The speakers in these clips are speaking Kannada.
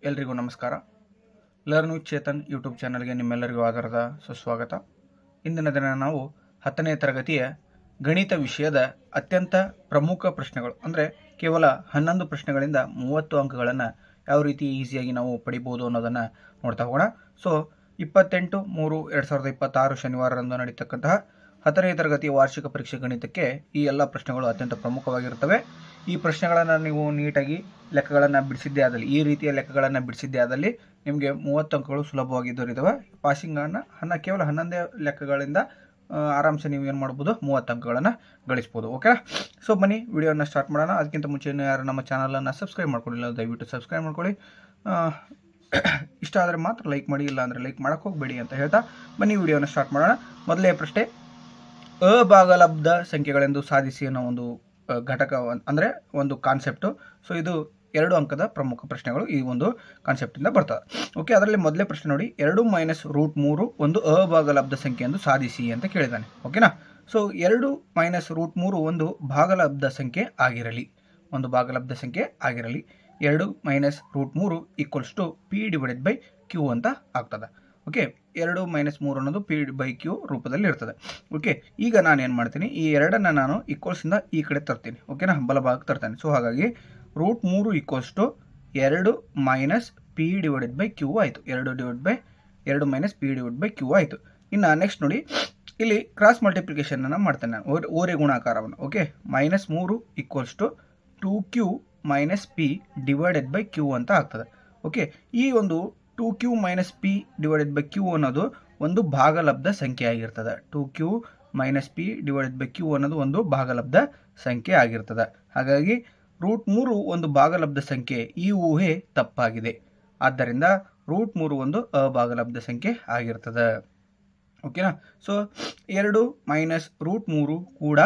ಎಲ್ರಿಗೂ ನಮಸ್ಕಾರ. ಲರ್ನ್ ವಿತ್ ಚೇತನ್ ಯೂಟ್ಯೂಬ್ ಚಾನಲ್ಗೆ ನಿಮ್ಮೆಲ್ಲರಿಗೂ ಆಧಾರದ ಸುಸ್ವಾಗತ. ಇಂದಿನ ದಿನ ನಾವು 10ನೇ ತರಗತಿಯ ಗಣಿತ ವಿಷಯದ ಅತ್ಯಂತ ಪ್ರಮುಖ ಪ್ರಶ್ನೆಗಳು ಅಂದರೆ ಕೇವಲ 11 ಪ್ರಶ್ನೆಗಳಿಂದ 30 ಅಂಕಗಳನ್ನು ಯಾವ ರೀತಿ ಈಸಿಯಾಗಿ ನಾವು ಪಡಿಬೋದು ಅನ್ನೋದನ್ನು ನೋಡ್ತಾ ಹೋಗೋಣ. ಸೊ 28/3/2026 ಶನಿವಾರದಂದು ನಡೀತಕ್ಕಂತಹ 10ನೇ ತರಗತಿಯ ವಾರ್ಷಿಕ ಪರೀಕ್ಷೆ ಗಣಿತಕ್ಕೆ ಈ ಎಲ್ಲ ಪ್ರಶ್ನೆಗಳು ಅತ್ಯಂತ ಪ್ರಮುಖವಾಗಿರುತ್ತವೆ. ಈ ಪ್ರಶ್ನೆಗಳನ್ನು ನೀವು ನೀಟಾಗಿ ಲೆಕ್ಕಗಳನ್ನು ಬಿಡಿಸಿದ್ದೇ ಆದಲ್ಲಿ, ಈ ರೀತಿಯ ಲೆಕ್ಕಗಳನ್ನು ಬಿಡಿಸಿದ್ದೇ ಆದಲ್ಲಿ ನಿಮಗೆ 30 ಅಂಕಗಳು ಸುಲಭವಾಗಿ ದೊರೆಯುತ್ತವೆ. ಪಾಸಿಂಗನ್ನು ಕೇವಲ 11 ಲೆಕ್ಕಗಳಿಂದ ಆರಾಮ್ಸೆ ನೀವು ಏನು ಮಾಡ್ಬೋದು, 30 ಅಂಕಗಳನ್ನು ಗಳಿಸ್ಬೋದು. ಓಕೆ, ಸೊ ಬನ್ನಿ ವಿಡಿಯೋನ ಸ್ಟಾರ್ಟ್ ಮಾಡೋಣ. ಅದಕ್ಕಿಂತ ಮುಂಚೆ ಯಾರು ನಮ್ಮ ಚಾನಲನ್ನು ಸಬ್ಸ್ಕ್ರೈಬ್ ಮಾಡ್ಕೊಳ್ಳಿಲ್ಲ ದಯವಿಟ್ಟು ಸಬ್ಸ್ಕ್ರೈಬ್ ಮಾಡ್ಕೊಳ್ಳಿ. ಇಷ್ಟ ಆದರೆ ಮಾತ್ರ ಲೈಕ್ ಮಾಡಿ, ಇಲ್ಲ ಅಂದರೆ ಲೈಕ್ ಮಾಡೋಕ್ಕೆ ಹೋಗಬೇಡಿ ಅಂತ ಹೇಳ್ತಾ ಬನ್ನಿ ವಿಡಿಯೋನ ಸ್ಟಾರ್ಟ್ ಮಾಡೋಣ. ಮೊದಲೇ ಪ್ರಶ್ನೆ, ಅಭಾಗಲಬ್ಧ ಸಂಖ್ಯೆಗಳೆಂದು ಸಾಧಿಸಿ ಅನ್ನೋ ಒಂದು ಘಟಕ ಅಂದರೆ ಒಂದು ಕಾನ್ಸೆಪ್ಟು. ಸೊ ಇದು 2 ಅಂಕದ ಪ್ರಮುಖ ಪ್ರಶ್ನೆಗಳು ಈ ಒಂದು ಕಾನ್ಸೆಪ್ಟಿಂದ ಬರ್ತದೆ. ಓಕೆ, ಅದರಲ್ಲಿ ಮೊದಲೇ ಪ್ರಶ್ನೆ ನೋಡಿ, 2 - √3 ಒಂದು ಅಭಾಗಲಬ್ಧ ಸಂಖ್ಯೆ ಎಂದು ಸಾಧಿಸಿ ಅಂತ ಕೇಳಿದ್ದಾನೆ. ಓಕೆನಾ. ಸೊ 2 - √3 ಒಂದು ಭಾಗಲಬ್ಧ ಸಂಖ್ಯೆ ಆಗಿರಲಿ, 2 - √3 P/Q ಅಂತ ಆಗ್ತದೆ. ಓಕೆ, 2 - 3 ಅನ್ನೋದು P/Q ರೂಪದಲ್ಲಿ ಇರ್ತದೆ. ಓಕೆ, ಈಗ ನಾನು ಏನು ಮಾಡ್ತೀನಿ, ಈ 2ಅನ್ನು ನಾನು ಈಕ್ವಲ್ಸಿಂದ ಈ ಕಡೆ ತರ್ತೀನಿ. ಓಕೆನಾ, ಬಲಭಾಗಕ್ಕೆ ತರ್ತಾನೆ. ಸೊ ಹಾಗಾಗಿ √3 = 2 - P/Q ಆಯಿತು. 2 - P/Q ಆಯಿತು. ಇನ್ನು ನೆಕ್ಸ್ಟ್ ನೋಡಿ, ಇಲ್ಲಿ ಕ್ರಾಸ್ ಮಲ್ಟಿಪ್ಲಿಕೇಶನನ್ನು ಮಾಡ್ತೇನೆ ನಾನು, ಓರೆ ಗುಣಾಕಾರವನ್ನು. ಓಕೆ, -3 = 2Q - P/Q ಅಂತ ಆಗ್ತದೆ. ಓಕೆ, ಈ ಒಂದು 2Q - P/Q ಅನ್ನೋದು ಒಂದು ಭಾಗಲಬ್ಧ ಸಂಖ್ಯೆ ಆಗಿರ್ತದೆ. 2Q - P/Q ಅನ್ನೋದು ಒಂದು ಭಾಗಲಬ್ಧ ಸಂಖ್ಯೆ ಆಗಿರ್ತದೆ. ಹಾಗಾಗಿ √3 ಒಂದು ಭಾಗಲಬ್ಧ ಸಂಖ್ಯೆ, ಈ ಊಹೆ ತಪ್ಪಾಗಿದೆ. ಆದ್ದರಿಂದ √3 ಒಂದು ಅಭಾಗಲಬ್ಧ ಸಂಖ್ಯೆ ಆಗಿರ್ತದೆ. ಓಕೆನಾ. ಸೊ 2 - √3 ಕೂಡ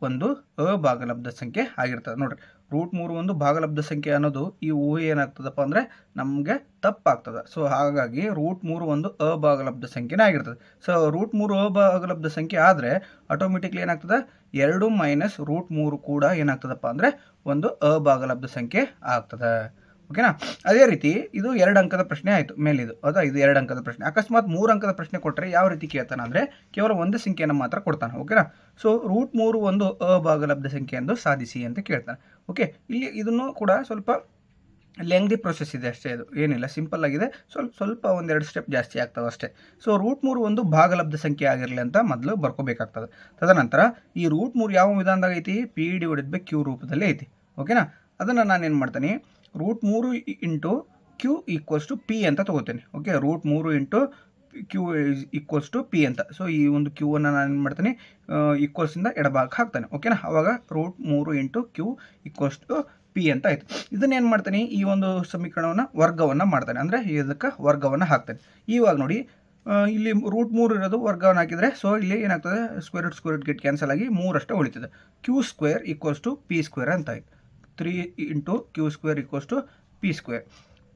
ಒಂದು ಅಭಾಗಲಬ್ಧ ಸಂಖ್ಯೆ ಆಗಿರ್ತದೆ. ನೋಡ್ರಿ, √3 ಒಂದು ಭಾಗಲಬ್ಧ ಸಂಖ್ಯೆ ಅನ್ನೋದು ಈ ಊಹೆ ಏನಾಗ್ತದಪ್ಪ ಅಂದರೆ ನಮಗೆ ತಪ್ಪಾಗ್ತದೆ. ಸೊ ಹಾಗಾಗಿ √3 ಒಂದು ಅಭಾಗಲಬ್ಧ ಸಂಖ್ಯೆನೇ ಆಗಿರ್ತದೆ. ಸೊ √3 ಅಭಾಗಲಬ್ಧ ಸಂಖ್ಯೆ ಆದರೆ ಆಟೋಮೆಟಿಕ್ಲಿ ಏನಾಗ್ತದೆ, 2 - √3 ಕೂಡ ಏನಾಗ್ತದಪ್ಪ ಅಂದರೆ ಒಂದು ಅಭಾಗಲಬ್ಧ ಸಂಖ್ಯೆ ಆಗ್ತದೆ. ಓಕೆನಾ. ಅದೇ ರೀತಿ ಇದು 2 ಅಂಕದ ಪ್ರಶ್ನೆ ಆಯಿತು ಮೇಲಿದು. ಹೌದಾ, ಇದು 2 ಅಂಕದ ಪ್ರಶ್ನೆ. ಅಕಸ್ಮಾತ್ 3 ಅಂಕದ ಪ್ರಶ್ನೆ ಕೊಟ್ಟರೆ ಯಾವ ರೀತಿ ಕೇಳ್ತಾನೆ ಅಂದರೆ ಕೇವಲ ಒಂದು ಸಂಖ್ಯೆಯನ್ನು ಮಾತ್ರ ಕೊಡ್ತಾನೆ. ಓಕೆನಾ. ಸೊ √3 ಒಂದು ಅಭಾಗಲಬ್ಧ ಸಂಖ್ಯೆ ಎಂದು ಸಾಧಿಸಿ ಅಂತ ಕೇಳ್ತಾನೆ. ಓಕೆ, ಇಲ್ಲಿ ಇದನ್ನು ಕೂಡ ಸ್ವಲ್ಪ ಲೆಂಗ್ದಿ ಪ್ರೊಸೆಸ್ ಇದೆ ಅಷ್ಟೇ, ಇದು ಏನಿಲ್ಲ, ಸಿಂಪಲ್ ಆಗಿದೆ. ಸ್ವಲ್ಪ ಒಂದೆರಡು ಸ್ಟೆಪ್ ಜಾಸ್ತಿ ಆಗ್ತವೆ ಅಷ್ಟೇ. ಸೊ √3 ಒಂದು ಭಾಗಲಬ್ಧ ಸಂಖ್ಯೆ ಆಗಿರಲಿ ಅಂತ ಮೊದಲು ಬರ್ಕೋಬೇಕಾಗ್ತದೆ. ತದನಂತರ ಈ √3 ಯಾವ ವಿಧಾನದಾಗ ಐತಿ, P/Q ರೂಪದಲ್ಲಿ ಐತಿ. ಓಕೆನಾ. ಅದನ್ನು ನಾನೇನು ಮಾಡ್ತೀನಿ, √3 × Q = P ಅಂತ ತಗೋತೀನಿ. ಓಕೆ, √3 × Q = P ಅಂತ. ಸೊ ಈ ಒಂದು Q ಅನ್ನು ನಾನು ಏನು ಮಾಡ್ತೀನಿ, ಈಕ್ವಲ್ಸಿಂದ ಎಡಭಾಗಕ್ಕೆ ಹಾಕ್ತಾನೆ. ಓಕೆನಾ. ಅವಾಗ √3 × Q = P ಅಂತ ಆಯಿತು. ಇದನ್ನೇನು ಮಾಡ್ತಾನೆ, ಈ ಒಂದು ಸಮೀಕರಣವನ್ನು ವರ್ಗವನ್ನು ಮಾಡ್ತಾನೆ, ಅಂದರೆ ಇದಕ್ಕೆ ವರ್ಗವನ್ನು ಹಾಕ್ತಾನೆ. ಇವಾಗ ನೋಡಿ, ಇಲ್ಲಿ √3 ಇರೋದು ವರ್ಗವನ್ನು ಹಾಕಿದರೆ ಸೊ ಇಲ್ಲಿ ಏನಾಗ್ತದೆ, ಸ್ಕ್ವೇರ್ ರೂಟ್ ಗೆಟ್ ಕ್ಯಾನ್ಸಲ್ ಆಗಿ 3 ಅಷ್ಟೇ ಉಳಿತದೆ. Q² = P² ಅಂತ ಆಯಿತು. 3 × Q² = P².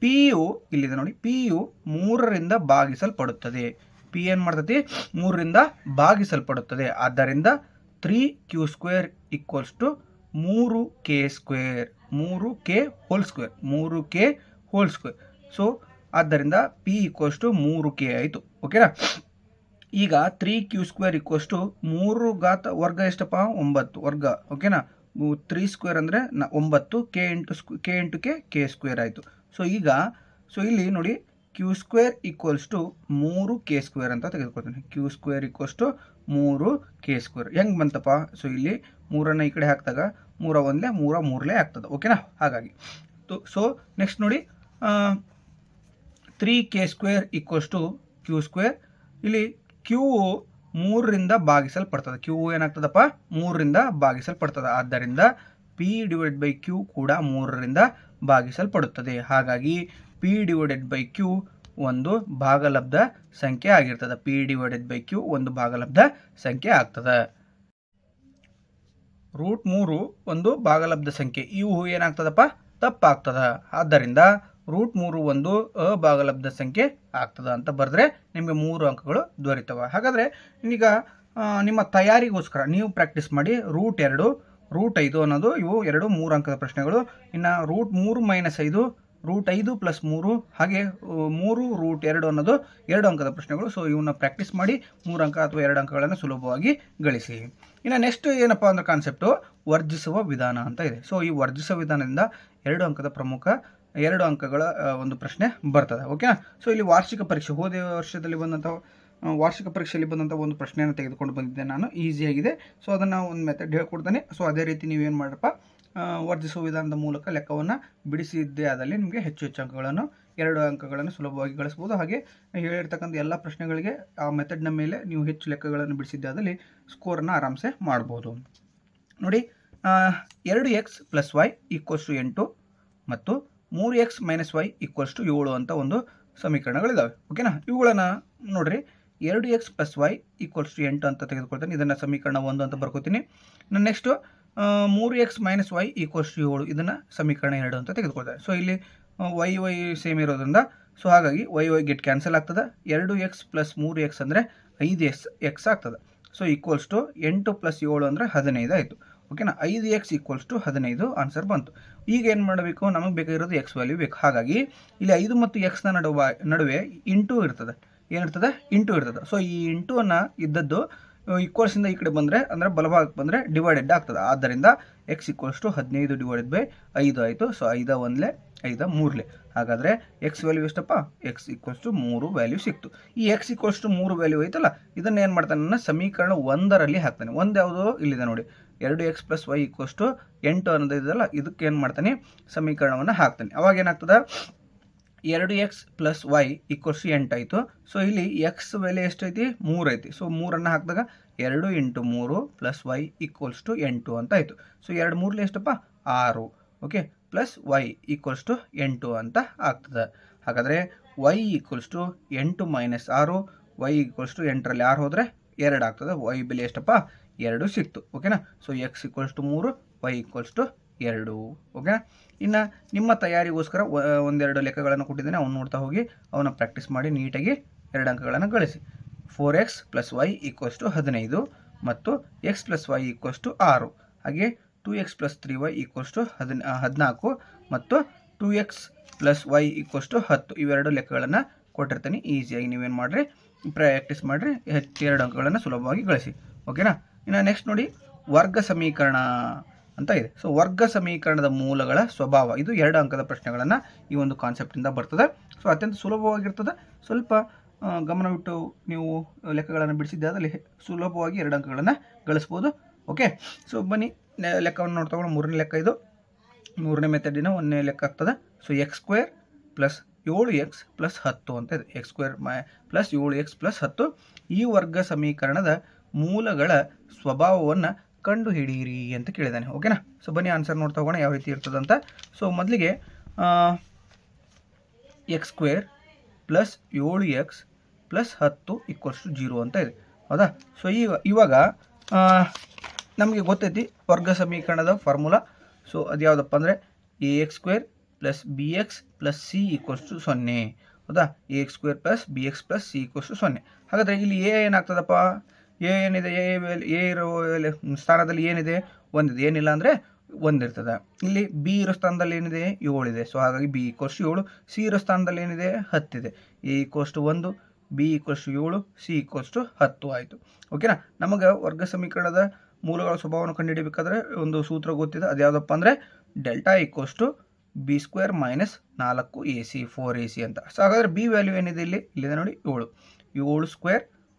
P ಯು ಇಲ್ಲಿದೆ ನೋಡಿ, P ಯು 3ರಿಂದ ಭಾಗಿಸಲ್ಪಡುತ್ತದೆ. P ಏನು ಮಾಡ್ತೈತಿ, 3ರಿಂದ ಭಾಗಿಸಲ್ಪಡುತ್ತದೆ. ಆದ್ದರಿಂದ 3Q² = 3K². ಸೊ ಆದ್ದರಿಂದ P = 3K ಆಯಿತು. ಓಕೆನಾ. ಈಗ 3Q² = 3 ಘಾತ ವರ್ಗ ಎಷ್ಟಪ್ಪ, 9 ವರ್ಗ. ಓಕೆನಾ. 3² ಅಂದರೆ 9, K ಆಯಿತು. ಸೊ ಈಗ ಇಲ್ಲಿ ನೋಡಿ, Q² = 3K² ಅಂತ ತೆಗೆದುಕೊಳ್ತೀನಿ. Q² = 3K². ಹೆಂಗೆ ಬಂತಪ್ಪ, ಸೊ ಇಲ್ಲಿ 3ಅನ್ನು ಈ ಕಡೆ ಹಾಕಿದಾಗ 3 × 1 = 3 ಆಗ್ತದೆ. ಓಕೆನಾ. ಹಾಗಾಗಿ ಸೊ ನೆಕ್ಸ್ಟ್ ನೋಡಿ, 3K² = Q². ಇಲ್ಲಿ Q 3ರಿಂದ ಭಾಗಿಸಲ್ಪಡ್ತದೆ. Q ಏನಾಗ್ತದಪ್ಪ, 3ರಿಂದ ಭಾಗಿಸಲ್ಪಡ್ತದೆ. ಆದ್ದರಿಂದ P/Q ಕೂಡ 3ರಿಂದ ಭಾಗಿಸಲ್ಪಡುತ್ತದೆ. ಹಾಗಾಗಿ P/Q ಒಂದು ಭಾಗಲಬ್ಧ ಸಂಖ್ಯೆ ಆಗಿರ್ತದೆ. P/Q ಒಂದು ಭಾಗಲಬ್ಧ ಸಂಖ್ಯೆ ಆಗ್ತದೆ. √3 ಒಂದು ಭಾಗಲಬ್ಧ ಸಂಖ್ಯೆ, ಇವು ಏನಾಗ್ತದಪ್ಪ, ತಪ್ಪಾಗ್ತದೆ. ಆದ್ದರಿಂದ √3 ಒಂದು ಅಭಾಗಲಬ್ಧ ಸಂಖ್ಯೆ ಆಗ್ತದೆ ಅಂತ ಬರೆದ್ರೆ ನಿಮಗೆ 3 ಅಂಕಗಳು ದೊರೀತವೆ. ಹಾಗಾದರೆ ಈಗ ನಿಮ್ಮ ತಯಾರಿಗೋಸ್ಕರ ನೀವು ಪ್ರಾಕ್ಟೀಸ್ ಮಾಡಿ. √2 √5 ಅನ್ನೋದು ಇವು 2 3 ಅಂಕದ ಪ್ರಶ್ನೆಗಳು. ಇನ್ನು √3 - 5 √5 + 3 ಹಾಗೆ 3√2 ಅನ್ನೋದು 2 ಅಂಕದ ಪ್ರಶ್ನೆಗಳು. ಸೊ ಇವನ್ನ ಪ್ರಾಕ್ಟೀಸ್ ಮಾಡಿ 3 ಅಂಕ ಅಥವಾ 2 ಅಂಕಗಳನ್ನು ಸುಲಭವಾಗಿ ಗಳಿಸಿ. ಇನ್ನು ನೆಕ್ಸ್ಟ್ ಏನಪ್ಪ ಅಂದ್ರೆ ಕಾನ್ಸೆಪ್ಟು ವರ್ಜಿಸುವ ವಿಧಾನ ಅಂತ ಇದೆ. ಸೊ ಈ ವರ್ಜಿಸುವ ವಿಧಾನದಿಂದ 2 ಅಂಕದ ಪ್ರಮುಖ 2 ಅಂಕಗಳ ಒಂದು ಪ್ರಶ್ನೆ ಬರ್ತದೆ. ಓಕೆನಾ. ಸೊ ಇಲ್ಲಿ ವಾರ್ಷಿಕ ಪರೀಕ್ಷೆ ಹೋದ ವರ್ಷದಲ್ಲಿ ಬಂದಂಥ ವಾರ್ಷಿಕ ಪರೀಕ್ಷೆಯಲ್ಲಿ ಬಂದಂಥ ಒಂದು ಪ್ರಶ್ನೆಯನ್ನು ತೆಗೆದುಕೊಂಡು ಬಂದಿದ್ದೆ ನಾನು. ಈಸಿಯಾಗಿದೆ. ಸೊ ಅದನ್ನು ಒಂದು ಮೆಥಡ್ ಹೇಳ್ಕೊಡ್ತಾನೆ. ಸೊ ಅದೇ ರೀತಿ ನೀವೇನು ಮಾಡಪ್ಪ, ವರ್ಜಿಸುವ ವಿಧಾನದ ಮೂಲಕ ಲೆಕ್ಕವನ್ನು ಬಿಡಿಸಿದ್ದೇ ಆದಲ್ಲಿ ನಿಮಗೆ ಹೆಚ್ಚು ಅಂಕಗಳನ್ನು 2 ಅಂಕಗಳನ್ನು ಸುಲಭವಾಗಿ ಗಳಿಸ್ಬೋದು. ಹಾಗೆ ಹೇಳಿರ್ತಕ್ಕಂಥ ಎಲ್ಲ ಪ್ರಶ್ನೆಗಳಿಗೆ ಆ ಮೆಥಡ್ನ ಮೇಲೆ ನೀವು ಹೆಚ್ಚು ಲೆಕ್ಕಗಳನ್ನು ಬಿಡಿಸಿದ್ದೇ ಆದಲ್ಲಿ ಸ್ಕೋರನ್ನು ಆರಾಮ್ಸೆ ಮಾಡ್ಬೋದು. ನೋಡಿ, 2x + y = 8 ಮತ್ತು 3x - y = 7 ಅಂತ ಒಂದು ಸಮೀಕರಣಗಳಿದ್ದಾವೆ. ಓಕೆನಾ. ಇವುಗಳನ್ನು ನೋಡಿರಿ, 2x + y = 8 ಅಂತ ತೆಗೆದುಕೊಳ್ತೇನೆ. ಇದನ್ನು ಸಮೀಕರಣ 1 ಅಂತ ಬರ್ಕೋತೀನಿ. ನೆಕ್ಸ್ಟು 3x - y = 7 ಇದನ್ನು ಸಮೀಕರಣ 2 ಅಂತ ತೆಗೆದುಕೊಳ್ತೇನೆ. ಸೊ ಇಲ್ಲಿ y ಸೇಮ್ ಇರೋದ್ರಿಂದ ಸೊ ಹಾಗಾಗಿ y ಗೆಟ್ ಕ್ಯಾನ್ಸಲ್ ಆಗ್ತದೆ. 2x + 3x ಅಂದರೆ 5x ಆಗ್ತದೆ. ಸೊ = 8 + 7 ಅಂದರೆ 15 ಆಯಿತು. ಓಕೆನಾ. 5x = 15 ಆನ್ಸರ್ ಬಂತು. ಈಗ ಏನು ಮಾಡಬೇಕು, ನಮಗೆ ಬೇಕಾಗಿರೋದು x ವ್ಯಾಲ್ಯೂ ಬೇಕು. ಹಾಗಾಗಿ ಇಲ್ಲಿ 5 ಮತ್ತು x ನಡುವೆ ಇಂಟು ಇರ್ತದೆ. ಏನಿರ್ತದೆ? ಇಂಟು ಇರ್ತದೆ. ಸೊ ಈ ಇಂಟು ಅನ್ನು ಇದ್ದದ್ದು ಈಕ್ವಲ್ಸಿಂದ ಈ ಕಡೆ ಬಂದರೆ ಅಂದರೆ ಬಲಭಾಗಕ್ಕೆ ಬಂದರೆ ಡಿವೈಡೆಡ್ ಆಗ್ತದೆ. ಆದ್ದರಿಂದ x = 15/5 ಆಯಿತು. ಸೊ 5 1 5 3 ಹಾಗಾದರೆ x ವ್ಯಾಲ್ಯೂ ಎಷ್ಟಪ್ಪ? x = 3 ವ್ಯಾಲ್ಯೂ ಸಿಕ್ತು. ಈ x = 3 ವ್ಯಾಲ್ಯೂ ಐತಲ್ಲ, ಇದನ್ನು ಏನು ಮಾಡ್ತಾನೆ, ನನ್ನ ಸಮೀಕರಣ 1ರಲ್ಲಿ ಹಾಕ್ತಾನೆ. ಒಂದು ಯಾವುದು ಇಲ್ಲಿದೆ ನೋಡಿ, 2x + y = 8 ಅನ್ನೋದು ಇದೆಯಲ್ಲ, ಇದಕ್ಕೆ ಏನು ಮಾಡ್ತಾನೆ, ಸಮೀಕರಣವನ್ನು ಹಾಕ್ತಾನೆ. ಅವಾಗ ಏನಾಗ್ತದೆ, 2x + y = 8 ಆಯಿತು. ಸೊ ಇಲ್ಲಿ x ಬೆಲೆ ಎಷ್ಟೈತಿ? 3 ಐತಿ. ಸೊ 3ಅನ್ನು ಹಾಕಿದಾಗ 2 × 3 + y = 8 ಅಂತ ಆಯಿತು. ಸೊ 2 3 ಎಷ್ಟಪ್ಪ? 6. ಓಕೆ. ಪ್ಲಸ್ y = 8 ಅಂತ ಆಗ್ತದೆ. ಹಾಗಾದರೆ y = 8 - 6, y = 8ರಲ್ಲಿ 6 ಹೋದರೆ 2 ಆಗ್ತದೆ. y ಬೆಲೆ ಎಷ್ಟಪ್ಪ? 2 ಸಿಕ್ತು. ಓಕೆನಾ. So x = 3, y = 2. ಓಕೆನಾ. ಇನ್ನು ನಿಮ್ಮ ತಯಾರಿಗೋಸ್ಕರ ಒಂದೆರಡು ಲೆಕ್ಕಗಳನ್ನು ಕೊಟ್ಟಿದ್ದೇನೆ, ಅವನ್ನ ನೋಡ್ತಾ ಹೋಗಿ ಅವನ್ನ ಪ್ರಾಕ್ಟೀಸ್ ಮಾಡಿ ನೀಟಾಗಿ 2 ಅಂಕಗಳನ್ನು ಗಳಿಸಿ. 4x + y = 15 ಮತ್ತು x + y = 6. ಹಾಗೆ 2x + 3y = 14 ಮತ್ತು 2x + y = 10. ಇವೆರಡು ಲೆಕ್ಕಗಳನ್ನು ಕೊಟ್ಟಿರ್ತೀನಿ. ಈಸಿಯಾಗಿ ನೀವೇನು ಮಾಡಿರಿ, ಪ್ರಾಕ್ಟೀಸ್ ಮಾಡಿರಿ, 2 ಅಂಕಗಳನ್ನು ಸುಲಭವಾಗಿ ಗಳಿಸಿ. ಓಕೆನಾ. ಇನ್ನು ನೆಕ್ಸ್ಟ್ ನೋಡಿ, ವರ್ಗ ಸಮೀಕರಣ ಅಂತ ಇದೆ. ಸೊ ವರ್ಗ ಸಮೀಕರಣದ ಮೂಲಗಳ ಸ್ವಭಾವ, ಇದು 2 ಅಂಕದ ಪ್ರಶ್ನೆಗಳನ್ನು ಈ ಒಂದು ಕಾನ್ಸೆಪ್ಟಿಂದ ಬರ್ತದೆ. ಸೊ ಅತ್ಯಂತ ಸುಲಭವಾಗಿರ್ತದೆ. ಸ್ವಲ್ಪ ಗಮನವಿಟ್ಟು ನೀವು ಲೆಕ್ಕಗಳನ್ನು ಬಿಡಿಸಿದ್ದೆ ಅದರಲ್ಲಿ ಸುಲಭವಾಗಿ 2 ಅಂಕಗಳನ್ನು ಗಳಿಸ್ಬೋದು. ಓಕೆ. ಸೊ ಬನ್ನಿ ಲೆಕ್ಕವನ್ನು ನೋಡ್ತಾ ಹೋಗೋಣ. 3ನೇ ಲೆಕ್ಕ ಇದು. 3ನೇ ಮೆಥಡಿನ 1ನೇ ಲೆಕ್ಕ ಆಗ್ತದೆ. ಸೊ x² + 7x + 10 ಅಂತ ಇದೆ. x² + 7x + 10 ಈ ವರ್ಗ ಸಮೀಕರಣದ ಮೂಲಗಳ ಸ್ವಭಾವವನ್ನು ಕಂಡು ಹಿಡಿಯಿರಿ ಅಂತ ಕೇಳಿದ್ದಾನೆ. ಓಕೆನಾ. ಸೊ ಬನ್ನಿ ಆನ್ಸರ್ ನೋಡ್ತಾ ಹೋಗೋಣ ಯಾವ ರೀತಿ ಇರ್ತದಂತ. ಸೊ ಮೊದಲಿಗೆ x² + 7x + 10 = 0 ಅಂತ ಇದೆ. ಹೌದಾ. ಸೊ ಇವಾಗ ನಮಗೆ ಗೊತ್ತೈತಿ ವರ್ಗ ಸಮೀಕರಣದ ಫಾರ್ಮುಲಾ. ಸೊ ಅದು ಯಾವುದಪ್ಪ ಅಂದರೆ ax² + bx + c = 0. ಹೌದಾ. ax² + bx + c = 0. ಹಾಗಾದರೆ ಇಲ್ಲಿ a ಏನಾಗ್ತದಪ್ಪ? ಎ ಏನಿದೆ? ಎ ಇರೋ ಸ್ಥಾನದಲ್ಲಿ ಏನಿದೆ? 1 ಇದೆ. ಏನಿಲ್ಲ ಅಂದರೆ 1 ಇರ್ತದೆ. ಇಲ್ಲಿ ಬಿ ಇರೋ ಸ್ಥಾನದಲ್ಲಿ ಏನಿದೆ? 7 ಇದೆ. ಸೊ ಹಾಗಾಗಿ b = 7. ಸಿ ಇರೋ ಸ್ಥಾನದಲ್ಲಿ ಏನಿದೆ? 10 ಇದೆ. a = 1, b = 7, c = 10 ಆಯಿತು. ಓಕೆನಾ. ನಮಗೆ ವರ್ಗ ಸಮೀಕರಣದ ಮೂಲಗಳ ಸ್ವಭಾವವನ್ನು ಕಂಡುಹಿಡಿಯಬೇಕಾದ್ರೆ ಒಂದು ಸೂತ್ರ ಗೊತ್ತಿದೆ. ಅದು ಯಾವುದಪ್ಪ ಅಂದರೆ ಡೆಲ್ಟಾ = b² - 4ac 4ac ಅಂತ. ಸೊ ಹಾಗಾದರೆ ಬಿ ವ್ಯಾಲ್ಯೂ ಏನಿದೆ? ಇಲ್ಲಿದೆ ನೋಡಿ, 7.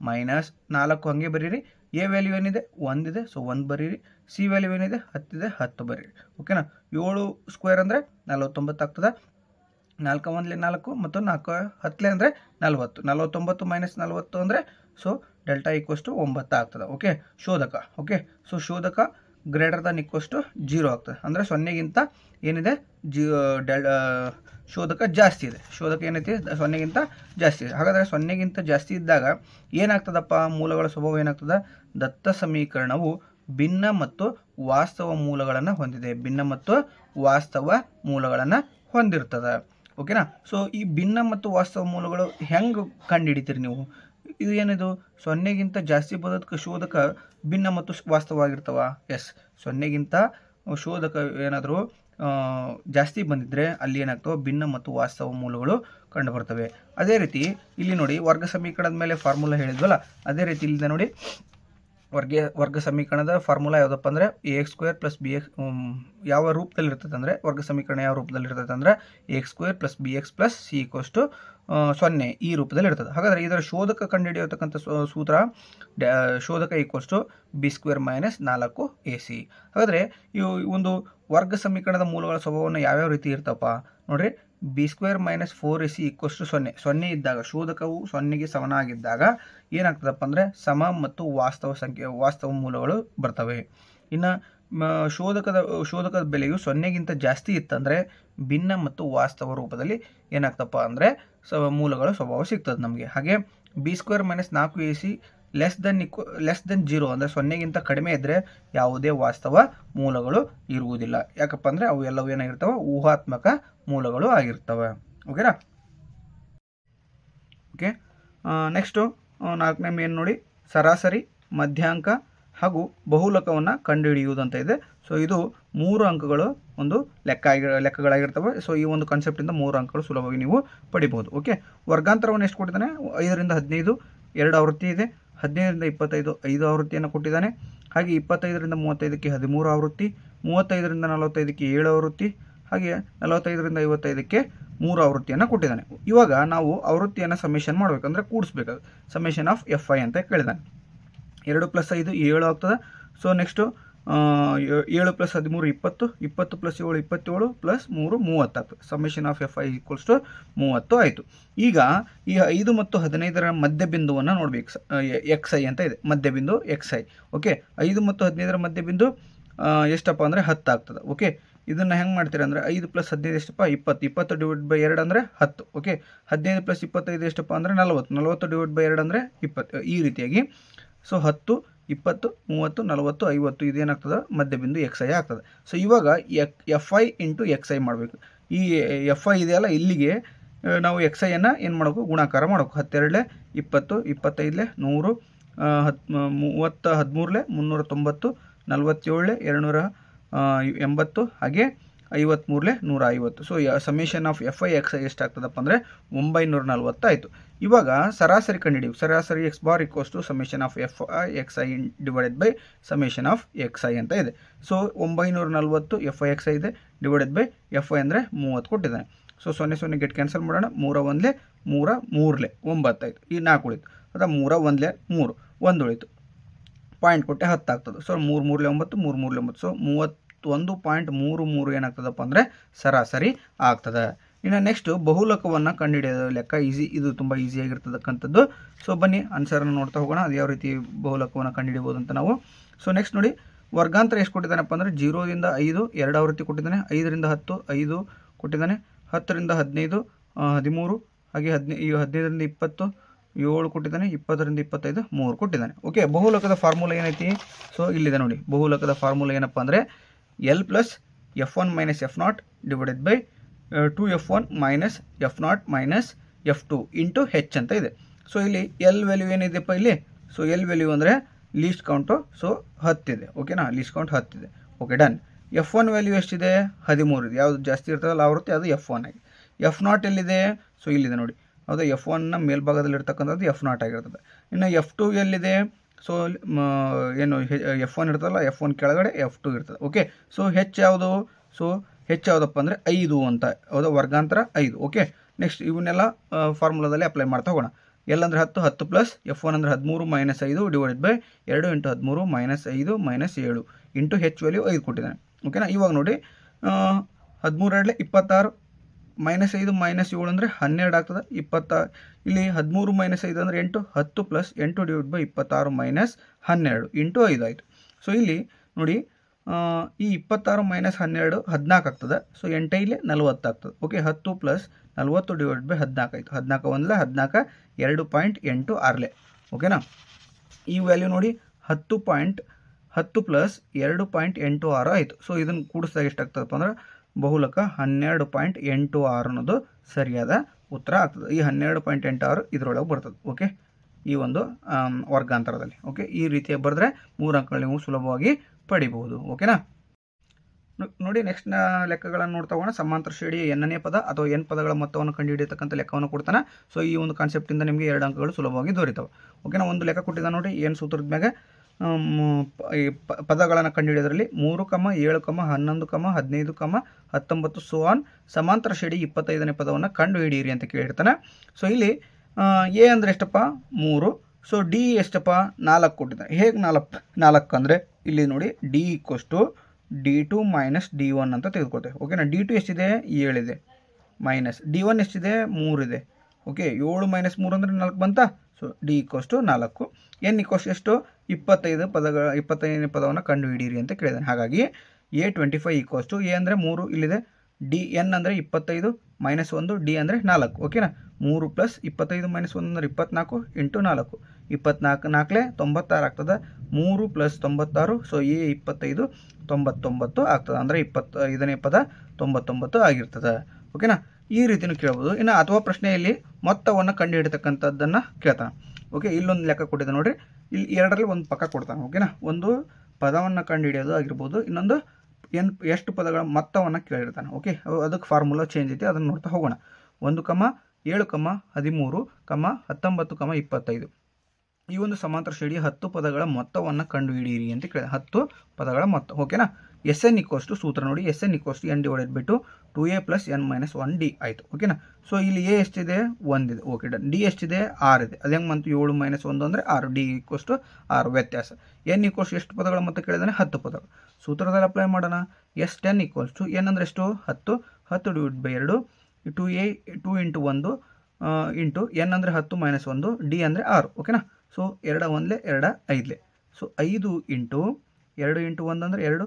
7² - 4 ಹಾಗೆ ಬರೀರಿ. ಎ ವ್ಯಾಲ್ಯೂ ಏನಿದೆ? 1 ಇದೆ. ಸೊ 1 ಬರೀರಿ. ಸಿ ವ್ಯಾಲ್ಯೂ ಏನಿದೆ? 10 ಇದೆ. 10 ಬರೀರಿ. ಓಕೆನಾ. 7² ಅಂದರೆ 49 ಆಗ್ತದೆ. 4 1 4 ಮತ್ತು 4 10 ಅಂದರೆ 40. 49 - 40 ಅಂದರೆ ಸೊ ಡೆಲ್ಟಾ = 9 ಆಗ್ತದೆ. ಓಕೆ. ಶೋಧಕ. ಓಕೆ. ಸೊ ಶೋಧಕ > 0 ಆಗ್ತದೆ. ಅಂದರೆ 0ಗಿಂತ ಏನಿದೆ? ಶೋಧಕ ಜಾಸ್ತಿ ಇದೆ. ಶೋಧಕ ಏನೈತಿ? 0ಗಿಂತ ಜಾಸ್ತಿ ಇದೆ. ಹಾಗಾದರೆ 0ಗಿಂತ ಜಾಸ್ತಿ ಇದ್ದಾಗ ಏನಾಗ್ತದಪ್ಪ? ಮೂಲಗಳ ಸ್ವಭಾವ ಏನಾಗ್ತದೆ? ದತ್ತ ಸಮೀಕರಣವು ಭಿನ್ನ ಮತ್ತು ವಾಸ್ತವ ಮೂಲಗಳನ್ನು ಹೊಂದಿದೆ. ಭಿನ್ನ ಮತ್ತು ವಾಸ್ತವ ಮೂಲಗಳನ್ನು ಹೊಂದಿರ್ತದೆ. ಓಕೆನಾ. ಸೊ ಈ ಭಿನ್ನ ಮತ್ತು ವಾಸ್ತವ ಮೂಲಗಳು ಹೆಂಗೆ ಕಂಡುಹಿಡಿತೀರಿ ನೀವು? ಇದು ಏನಿದು? 0ಗಿಂತ ಜಾಸ್ತಿ ಬರೋದಕ್ಕೆ ಶೋಧಕ ಭಿನ್ನ ಮತ್ತು ವಾಸ್ತವವಾಗಿರ್ತಾವ? ಎಸ್. 0ಗಿಂತ ಶೋಧಕ ಏನಾದರೂ ಜಾಸ್ತಿ ಬಂದಿದ್ದರೆ ಅಲ್ಲಿ ಏನಾಗ್ತವೆ ಭಿನ್ನ ಮತ್ತು ವಾಸ್ತವ ಮೂಲಗಳು ಕಂಡುಬರ್ತವೆ. ಅದೇ ರೀತಿ ಇಲ್ಲಿ ನೋಡಿ ವರ್ಗ ಸಮೀಕರಣದ ಮೇಲೆ ಫಾರ್ಮುಲಾ ಹೇಳಿದ್ವಲ್ಲ, ಅದೇ ರೀತಿ ಇಲ್ಲಿದೆ ನೋಡಿ ವರ್ಗ ಸಮೀಕರಣದ ಫಾರ್ಮುಲಾ ಯಾವುದಪ್ಪ ಅಂದರೆ ax² + bx ಯಾವ ರೂಪದಲ್ಲಿ ಇರ್ತದೆ ಅಂದರೆ ವರ್ಗ ಸಮೀಕರಣ ಯಾವ ರೂಪದಲ್ಲಿ ಇರ್ತದೆ ಅಂದರೆ ax² + bx + c = 0 ಈ ರೂಪದಲ್ಲಿ ಇರ್ತದೆ. ಹಾಗಾದರೆ ಇದರ ಶೋಧಕ ಕಂಡುಹಿಡಿಯತಕ್ಕಂಥ ಸೂತ್ರ ಶೋಧಕ = b² - 4ac. ಹಾಗಾದರೆ ಈ ಒಂದು ವರ್ಗ ಸಮೀಕರಣದ ಮೂಲಗಳ ಸ್ವಭಾವವನ್ನು ಯಾವ್ಯಾವ ರೀತಿ ಇರ್ತಪ್ಪ ನೋಡ್ರಿ. b² - 4ac = 0. 0 ಇದ್ದಾಗ ಶೋಧಕವು 0ಗೆ ಸಮನಾಗಿದ್ದಾಗ ಏನಾಗ್ತದಪ್ಪ ಅಂದರೆ ಸಮ ಮತ್ತು ವಾಸ್ತವ ಮೂಲಗಳು ಬರ್ತವೆ. ಇನ್ನು ಶೋಧಕದ ಬೆಲೆಯು 0ಗಿಂತ ಜಾಸ್ತಿ ಇತ್ತಂದರೆ ಭಿನ್ನ ಮತ್ತು ವಾಸ್ತವ ರೂಪದಲ್ಲಿ ಏನಾಗ್ತಪ್ಪ ಅಂದರೆ ಮೂಲಗಳ ಸ್ವಭಾವ ಸಿಗ್ತದೆ ನಮಗೆ. ಹಾಗೆ b² - 4ac ಲೆಸ್ ದೆನ್ 0 ಅಂದರೆ 0ಗಿಂತ ಕಡಿಮೆ ಇದ್ದರೆ ಯಾವುದೇ ವಾಸ್ತವ ಮೂಲಗಳು ಇರುವುದಿಲ್ಲ. ಯಾಕಪ್ಪ ಅಂದರೆ ಅವು ಎಲ್ಲವೂ ಏನಾಗಿರ್ತವೆ ಊಹಾತ್ಮಕ ಮೂಲಗಳು ಆಗಿರ್ತವೆ. ಓಕೆನಾ. ಓಕೆ, ನೆಕ್ಸ್ಟು 4ನೇ ಮೇನ್ ನೋಡಿ, ಸರಾಸರಿ, ಮಧ್ಯಾಂಕ ಹಾಗೂ ಬಹುಲಕವನ್ನು ಕಂಡುಹಿಡಿಯುವುದಂತ ಇದೆ. ಸೊ ಇದು 3 ಅಂಕಗಳು ಒಂದು ಲೆಕ್ಕಗಳಾಗಿರ್ತವೆ. ಸೊ ಈ ಒಂದು ಕಾನ್ಸೆಪ್ಟಿಂದ 3 ಅಂಕಗಳು ಸುಲಭವಾಗಿ ನೀವು ಪಡಿಬಹುದು. ಓಕೆ, ವರ್ಗಾಂತರವನ್ನು ಎಷ್ಟು ಕೊಟ್ಟಿದ್ದಾನೆ? 5 ರಿಂದ 15 2 ಆವೃತ್ತಿ ಇದೆ. 15 ರಿಂದ 25 5 ಆವೃತ್ತಿಯನ್ನು ಕೊಟ್ಟಿದ್ದಾನೆ. ಹಾಗೆ 25 ರಿಂದ 35ಕ್ಕೆ 13 ಆವೃತ್ತಿ, 35 ರಿಂದ 45ಕ್ಕೆ 7 ಆವೃತ್ತಿ, ಹಾಗೆ 45 ರಿಂದ 55ಕ್ಕೆ 3 ಆವೃತ್ತಿಯನ್ನು ಕೊಟ್ಟಿದ್ದಾನೆ. ಇವಾಗ ನಾವು ಆವೃತ್ತಿಯನ್ನು ಸಮೇಷನ್ ಮಾಡಬೇಕಂದ್ರೆ ಕೂಡಿಸ್ಬೇಕಾಗುತ್ತೆ. ಸಮೇಷನ್ ಆಫ್ fi ಅಂತ ಕೇಳಿದ್ದಾನೆ. 2 + 5 7 ಆಗ್ತದೆ. ಸೊ ನೆಕ್ಸ್ಟು 7 + 13 20, 20 + 7 27 + 3 30 ಆಗ್ತದೆ. ಸಮೇಷನ್ ಆಫ್ fi = 30 ಆಯಿತು. ಈಗ ಈ 5 ಮತ್ತು 15ರ ಮಧ್ಯಬಿಂದುವನ್ನು ನೋಡಬೇಕು. xi ಅಂತ ಇದೆ, ಮಧ್ಯಬಿಂದು xi. ಓಕೆ, 5 ಮತ್ತು 15ರ ಮಧ್ಯಬಿಂದು ಎಷ್ಟಪ್ಪ ಅಂದರೆ 10 ಆಗ್ತದೆ. ಓಕೆ, ಇದನ್ನು ಹೆಂಗೆ ಮಾಡ್ತೀರಾ ಅಂದರೆ 5 + 15 ಎಷ್ಟಪ್ಪ 20, 20/2 ಅಂದರೆ 10. ಓಕೆ, 15 + 25 ಎಷ್ಟಪ್ಪ ಅಂದರೆ 40, 40/2 ಅಂದರೆ 20. ಈ ರೀತಿಯಾಗಿ ಸೊ 10, 20, 30, 40, 50 ಇದೇನಾಗ್ತದೆ ಮಧ್ಯಬಿಂದು xi ಆಗ್ತದೆ. ಸೊ ಇವಾಗ fi × xi ಮಾಡಬೇಕು. ಈ fi ಇದೆಯಲ್ಲ, ಇಲ್ಲಿಗೆ ನಾವು xi-ಯನ್ನು ಏನು ಮಾಡಬೇಕು? ಗುಣಾಕಾರ ಮಾಡಬೇಕು. 12 20, 25 100, 30 13 390, 47 280, ಹಾಗೆ 53 150. So summation of fi xi ಎಷ್ಟಾಗ್ತದಪ್ಪ ಅಂದರೆ 940 ಆಯಿತು. ಇವಾಗ ಸರಾಸರಿ ಕಂಡುಹಿಡಿಯುವ. ಸರಾಸರಿ x bar = summation of fi xi / summation of xi ಅಂತ ಇದೆ. ಸೊ 940 fi xi ಇದೆ / fi ಅಂದರೆ 30 ಕೊಟ್ಟಿದ್ದಾನೆ. ಸೊ 0 0 ಗೆಟ್ ಕ್ಯಾನ್ಸಲ್ ಮಾಡೋಣ. 3 1 3 3 9 ಆಯಿತು. ಈ 4 ಉಳಿತು. ಅದ 3 1 3 1 ಉಳಿತು. ಪಾಯಿಂಟ್ ಕೊಟ್ಟೆ 10 ಆಗ್ತದೆ. ಸೊ 3 3 9 3 3 9. ಸೊ 31.33 ಏನಾಗ್ತದಪ್ಪ ಅಂದರೆ ಸರಾಸರಿ ಆಗ್ತದೆ. ಇನ್ನು ನೆಕ್ಸ್ಟ್ ಬಹುಲಕವನ್ನು ಕಂಡುಹಿಡಿಯೋದು ಲೆಕ್ಕ ಈಸಿ. ಇದು ತುಂಬ ಈಸಿಯಾಗಿರ್ತಕ್ಕಂಥದ್ದು. ಸೊ ಬನ್ನಿ ಆನ್ಸರನ್ನು ನೋಡ್ತಾ ಹೋಗೋಣ. ಅದು ಯಾವ ರೀತಿ ಬಹುಲಕವನ್ನು ಕಂಡುಹಿಡಿಬೋದು ಅಂತ ನಾವು. ಸೊ ನೆಕ್ಸ್ಟ್ ನೋಡಿ, ವರ್ಗಾಂತರ ಎಷ್ಟು ಕೊಟ್ಟಿದ್ದಾನಪ್ಪ ಅಂದರೆ 0 ರಿಂದ 5 2 ಆವೃತ್ತಿ ಕೊಟ್ಟಿದ್ದಾನೆ. 5 ರಿಂದ 10 5 ಕೊಟ್ಟಿದ್ದಾನೆ. 10 ರಿಂದ 15 13, ಹಾಗೆ 15 ರಿಂದ 20 7 ಕೊಟ್ಟಿದ್ದಾನೆ. 20 ರಿಂದ 25 3 ಕೊಟ್ಟಿದ್ದಾನೆ. ಓಕೆ, ಬಹುಲಕದ ಫಾರ್ಮುಲಾ ಏನೈತಿ? ಸೊ ಇಲ್ಲಿದೆ ನೋಡಿ. ಬಹುಲಕದ ಫಾರ್ಮುಲಾ ಏನಪ್ಪ ಅಂದರೆ L + f1 - f0 / 2f1 - f0 - f2 × h ಅಂತ ಇದೆ. ಸೊ ಇಲ್ಲಿ L ವ್ಯಾಲ್ಯೂ ಏನಿದೆಪ್ಪ ಇಲ್ಲಿ? ಸೊ L ವ್ಯಾಲ್ಯೂ ಅಂದರೆ ಲೀಸ್ಟ್ ಕೌಂಟು. ಸೊ 10 ಇದೆ. ಓಕೆನಾ, ಲೀಸ್ಟ್ ಕೌಂಟ್ 10 ಇದೆ. Okay, done. f1 ವ್ಯಾಲ್ಯೂ ಎಷ್ಟಿದೆ? 13 ಇದೆ. ಯಾವುದು ಜಾಸ್ತಿ ಇರ್ತದಲ್ಲ ಆವೃತ್ತಿ ಅದು f1 ಆಗಿದೆ. f0 ಎಲ್ಲಿದೆ? ಸೊ ಇಲ್ಲಿದೆ ನೋಡಿ. ಹೌದಾ, f1ನ ಮೇಲ್ಭಾಗದಲ್ಲಿ ಇರ್ತಕ್ಕಂಥದ್ದು f0 ಆಗಿರ್ತದೆ. ಇನ್ನು f2 ಎಲ್ಲಿದೆ? ಸೊ ಏನು f1 ಇರ್ತದಲ್ಲ, f1 ಕೆಳಗಡೆ f2 ಇರ್ತದೆ. ಓಕೆ, ಸೊ ಹೆಚ್ಚು ಯಾವುದು? ಸೊ ಹೆಚ್ಚು ಯಾವುದಪ್ಪ ಅಂದರೆ 5 ಅಂತ. ಹೌದಾ, ವರ್ಗಾಂತರ 5. ಓಕೆ, ನೆಕ್ಸ್ಟ್ ಇವನ್ನೆಲ್ಲ ಫಾರ್ಮುಲಾದಲ್ಲಿ ಅಪ್ಲೈ ಮಾಡ್ತಾ ಹೋಗೋಣ. L ಅಂದರೆ 10, 10 ಪ್ಲಸ್ f1 ಅಂದರೆ 13 - 5 / 2 × 13 - 5 - 7 ಇಂಟು h ವ್ಯಾಲ್ಯೂ 5 ಕೊಟ್ಟಿದ್ದಾನೆ. ಓಕೆನಾ. ಇವಾಗ ನೋಡಿ 13 26 -5 - 7 ಅಂದರೆ 12 ಆಗ್ತದೆ. 20 ಇಲ್ಲಿ 13 - 5 ಅಂದರೆ 8, 10 ಪ್ಲಸ್ 8 / 26 - 12 ಇಂಟು 5 ಆಯಿತು. ಸೊ ಇಲ್ಲಿ ನೋಡಿ ಈ 26 - 12 14 ಆಗ್ತದೆ. ಸೊ 8 × 40 ಆಗ್ತದೆ. ಓಕೆ, 10 ಪ್ಲಸ್ 40 / 14 ಆಯಿತು. 14 1 14 2.86. ಓಕೆನಾ. ಈ ವ್ಯಾಲ್ಯೂ ನೋಡಿ 10 ಪ್ಲಸ್ 2.86 ಆಯಿತು. ಸೊ ಇದನ್ನು ಕೂಡಿಸಿದಾಗ ಎಷ್ಟಾಗ್ತದಪ್ಪ ಅಂದ್ರೆ ಬಹುಲಕ 12.86 ಅನ್ನೋದು ಸರಿಯಾದ ಉತ್ತರ ಆಗ್ತದೆ. ಈ 12.86 ಇದರೊಳಗೆ ಬರ್ತದೆ. ಓಕೆ, ಈ ಒಂದು ವರ್ಗಾಂತರದಲ್ಲಿ. ಓಕೆ, ಈ ರೀತಿಯಾಗಿ ಬರೆದ್ರೆ 3 ಅಂಕಗಳು ನೀವು ಸುಲಭವಾಗಿ ಪಡಿಬಹುದು. ಓಕೆನಾ. ನೋಡಿ ನೆಕ್ಸ್ಟ್ನ ಲೆಕ್ಕಗಳನ್ನು ನೋಡ್ತಾ ಹೋಗೋಣ. ಸಮಾಂತರ ಶ್ರೇಣಿಯ ಎನ್ನನೇ ಪದ ಅಥವಾ ಎನ್ ಪದಗಳ ಮೊತ್ತವನ್ನು ಕಂಡುಹಿಡಿಯತಕ್ಕಂಥ ಲೆಕ್ಕವನ್ನು ಕೊಡ್ತಾನೆ. ಸೊ ಈ ಒಂದು ಕಾನ್ಸೆಪ್ಟಿಂದ ನಿಮಗೆ 2 ಅಂಕಗಳು ಸುಲಭವಾಗಿ ದೊರೀತವೆ. ಓಕೆನಾ. ಒಂದು ಲೆಕ್ಕ ಕೊಟ್ಟಿದ್ದ ನೋಡಿ, ಏನು ಸೂತ್ರದ ಮ್ಯಾಗೆ ಪದಗಳನ್ನು ಕಂಡುಹಿಡಿಯೋದ್ರಲ್ಲಿ 3, 7, 11, 15, 19 ಸೋ ಆನ್ ಸಮಾಂತರ ಶ್ರೇಣಿ 25ನೇ ಪದವನ್ನು ಕಂಡುಹಿಡಿಯಿರಿ ಅಂತ ಕೇಳಿರ್ತಾನೆ. ಸೊ ಇಲ್ಲಿ ಎ ಅಂದರೆ ಎಷ್ಟಪ್ಪ 3. ಸೊ ಡಿ ಎಷ್ಟಪ್ಪ 4 ಕೊಟ್ಟಿದ್ದಾನೆ. ಹೇಗೆ 4 ಅಂದರೆ ಇಲ್ಲಿ ನೋಡಿ ಡಿ = D2 - D1 ಅಂತ ತೆಗೆದುಕೊಳ್ತೇವೆ. ಓಕೆನಾ. D2 ಎಷ್ಟಿದೆ 7 ಇದೆ, ಮೈನಸ್ D1 ಎಷ್ಟಿದೆ 3 ಇದೆ. ಓಕೆ, 7 - 3 ಅಂದರೆ 4 ಬಂತಾ. So D = 4. ಎನ್ ಎಷ್ಟು 25ನೇ ಪದವನ್ನು ಕಂಡುಹಿಡಿಯಿರಿ ಅಂತ ಕೇಳಿದ್ದಾನೆ. ಹಾಗಾಗಿ A25 ಎ ಅಂದರೆ 3 ಇಲ್ಲಿದೆ, ಡಿ ಎನ್ ಅಂದರೆ 25 - 1, ಡಿ ಅಂದರೆ 4. ಓಕೆನಾ. 3 + 25 - 1 ಅಂದರೆ 24 × 4, 24 4 96 ಆಗ್ತದೆ. 3 + 96, ಸೊ ಎ 25 99 ಆಗ್ತದೆ. ಅಂದರೆ 25ನೇ ಪದ 99 ಆಗಿರ್ತದೆ. ಓಕೆನಾ. ಈ ರೀತಿಯೂ ಕೇಳ್ಬೋದು. ಇನ್ನು ಅಥವಾ ಪ್ರಶ್ನೆಯಲ್ಲಿ ಮೊತ್ತವನ್ನು ಕಂಡುಹಿಡಿತಕ್ಕಂಥದ್ದನ್ನು ಕೇಳ್ತಾನೆ. ಓಕೆ, ಇಲ್ಲೊಂದು ಲೆಕ್ಕ ಕೊಟ್ಟಿದೆ ನೋಡಿರಿ. ಇಲ್ಲಿ ಎರಡರಲ್ಲಿ ಒಂದು ಪಕ್ಕ ಕೊಡ್ತಾನೆ. ಓಕೆನಾ. ಒಂದು ಪದವನ್ನು ಕಂಡುಹಿಡಿಯೋದು ಆಗಿರ್ಬೋದು, ಇನ್ನೊಂದು ಎಷ್ಟು ಪದಗಳ ಮೊತ್ತವನ್ನು ಕೇಳಿರ್ತಾನೆ. ಓಕೆ, ಅದಕ್ಕೆ ಫಾರ್ಮುಲಾ ಚೇಂಜ್ ಐತಿ, ಅದನ್ನು ನೋಡ್ತಾ ಹೋಗೋಣ. 1, 7, 13, 19, 25 ಈ ಒಂದು ಸಮಾಂತರ ಶ್ರೇಣಿಯ 10 ಪದಗಳ ಮೊತ್ತವನ್ನು ಕಂಡುಹಿಡಿಯಿರಿ ಅಂತ ಕೇಳಿದೆ. 10 ಪದಗಳ ಮೊತ್ತ. ಓಕೆನಾ. SN = ಸೂತ್ರ ನೋಡಿ, SN = n/2 2a + n - 1d ಆಯಿತು. ಓಕೆನಾ. ಸೊ ಇಲ್ಲಿ ಎ ಎಷ್ಟಿದೆ 1 ಇದೆ. Okay done. ಡಿ ಎಷ್ಟಿದೆ 6 ಇದೆ. ಅದು ಹೆಂಗೆ ಬಂತು 7 - 1 ಅಂದರೆ 6. ಡಿ = 6 ವ್ಯತ್ಯಾಸ. ಎನ್ = ಎಷ್ಟು ಪದಗಳ ಮೊತ್ತ ಕೇಳಿದಾನೆ 10 ಪದಗಳು. ಸೂತ್ರದಲ್ಲಿ ಅಪ್ಲೈ ಮಾಡೋಣ. S10 = n ಅಂದರೆ ಎಷ್ಟು 10, 10/2 2a 2 × 1 ಇಂಟು n ಅಂದರೆ 10 - 1, ಡಿ ಅಂದರೆ 6. ಓಕೆನಾ. ಸೊ 2 1 2 5. ಸೊ 5 ಇಂಟು 2 × 1 ಅಂದರೆ 2,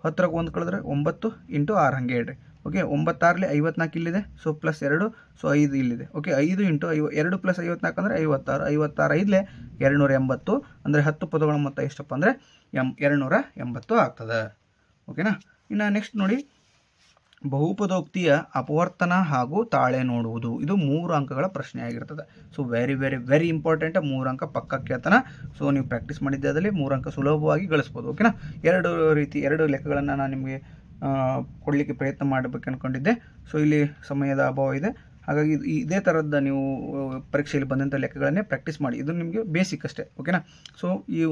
10ಕ್ಕೆ 1 ಕಳೆದ್ರೆ 9 ಇಂಟು 6 ಹಾಗೆ ಹೇಳ್ರಿ. ಓಕೆ, 9 6 54 ಇಲ್ಲಿದೆ. ಸೊ +2, ಸೊ 5 ಇಲ್ಲಿದೆ. ಓಕೆ, 5 ಇಂಟು 2 + 54 ಅಂದರೆ 56, 56 5 280 ಅಂದರೆ 10 ಪದಗಳ ಮೊತ್ತ ಎಷ್ಟಪ್ಪ ಅಂದರೆ 280 ಆಗ್ತದೆ. ಓಕೆನಾ. ಇನ್ನು ನೆಕ್ಸ್ಟ್ ನೋಡಿ, ಬಹುಪದೋಕ್ತಿಯ ಅಪವರ್ತನ ಹಾಗೂ ತಾಳೆ ನೋಡುವುದು. ಇದು 3 ಅಂಕಗಳ ಪ್ರಶ್ನೆ ಆಗಿರ್ತದೆ. So very very very important. 3 ಅಂಕ ಪಕ್ಕ ಕೇಳ್ತಾನೆ. ಸೊ ನೀವು ಪ್ರಾಕ್ಟೀಸ್ ಮಾಡಿದ್ದಲ್ಲಿ 3 ಅಂಕ ಸುಲಭವಾಗಿ ಗಳಿಸ್ಬೋದು. ಓಕೆನಾ. 2 ಲೆಕ್ಕಗಳನ್ನು ನಾನು ನಿಮಗೆ ಕೊಡಲಿಕ್ಕೆ ಪ್ರಯತ್ನ ಮಾಡಬೇಕು ಅಂದ್ಕೊಂಡಿದ್ದೆ. ಸೊ ಇಲ್ಲಿ ಸಮಯದ ಅಭಾವ ಇದೆ. ಹಾಗಾಗಿ ಇದೇ ಥರದ ನೀವು ಪರೀಕ್ಷೆಯಲ್ಲಿ ಬಂದಂಥ ಲೆಕ್ಕಗಳನ್ನೇ ಪ್ರಾಕ್ಟೀಸ್ ಮಾಡಿ. ಇದು ನಿಮಗೆ ಬೇಸಿಕ್ ಅಷ್ಟೇ. ಓಕೆನಾ. ಸೊ ಈ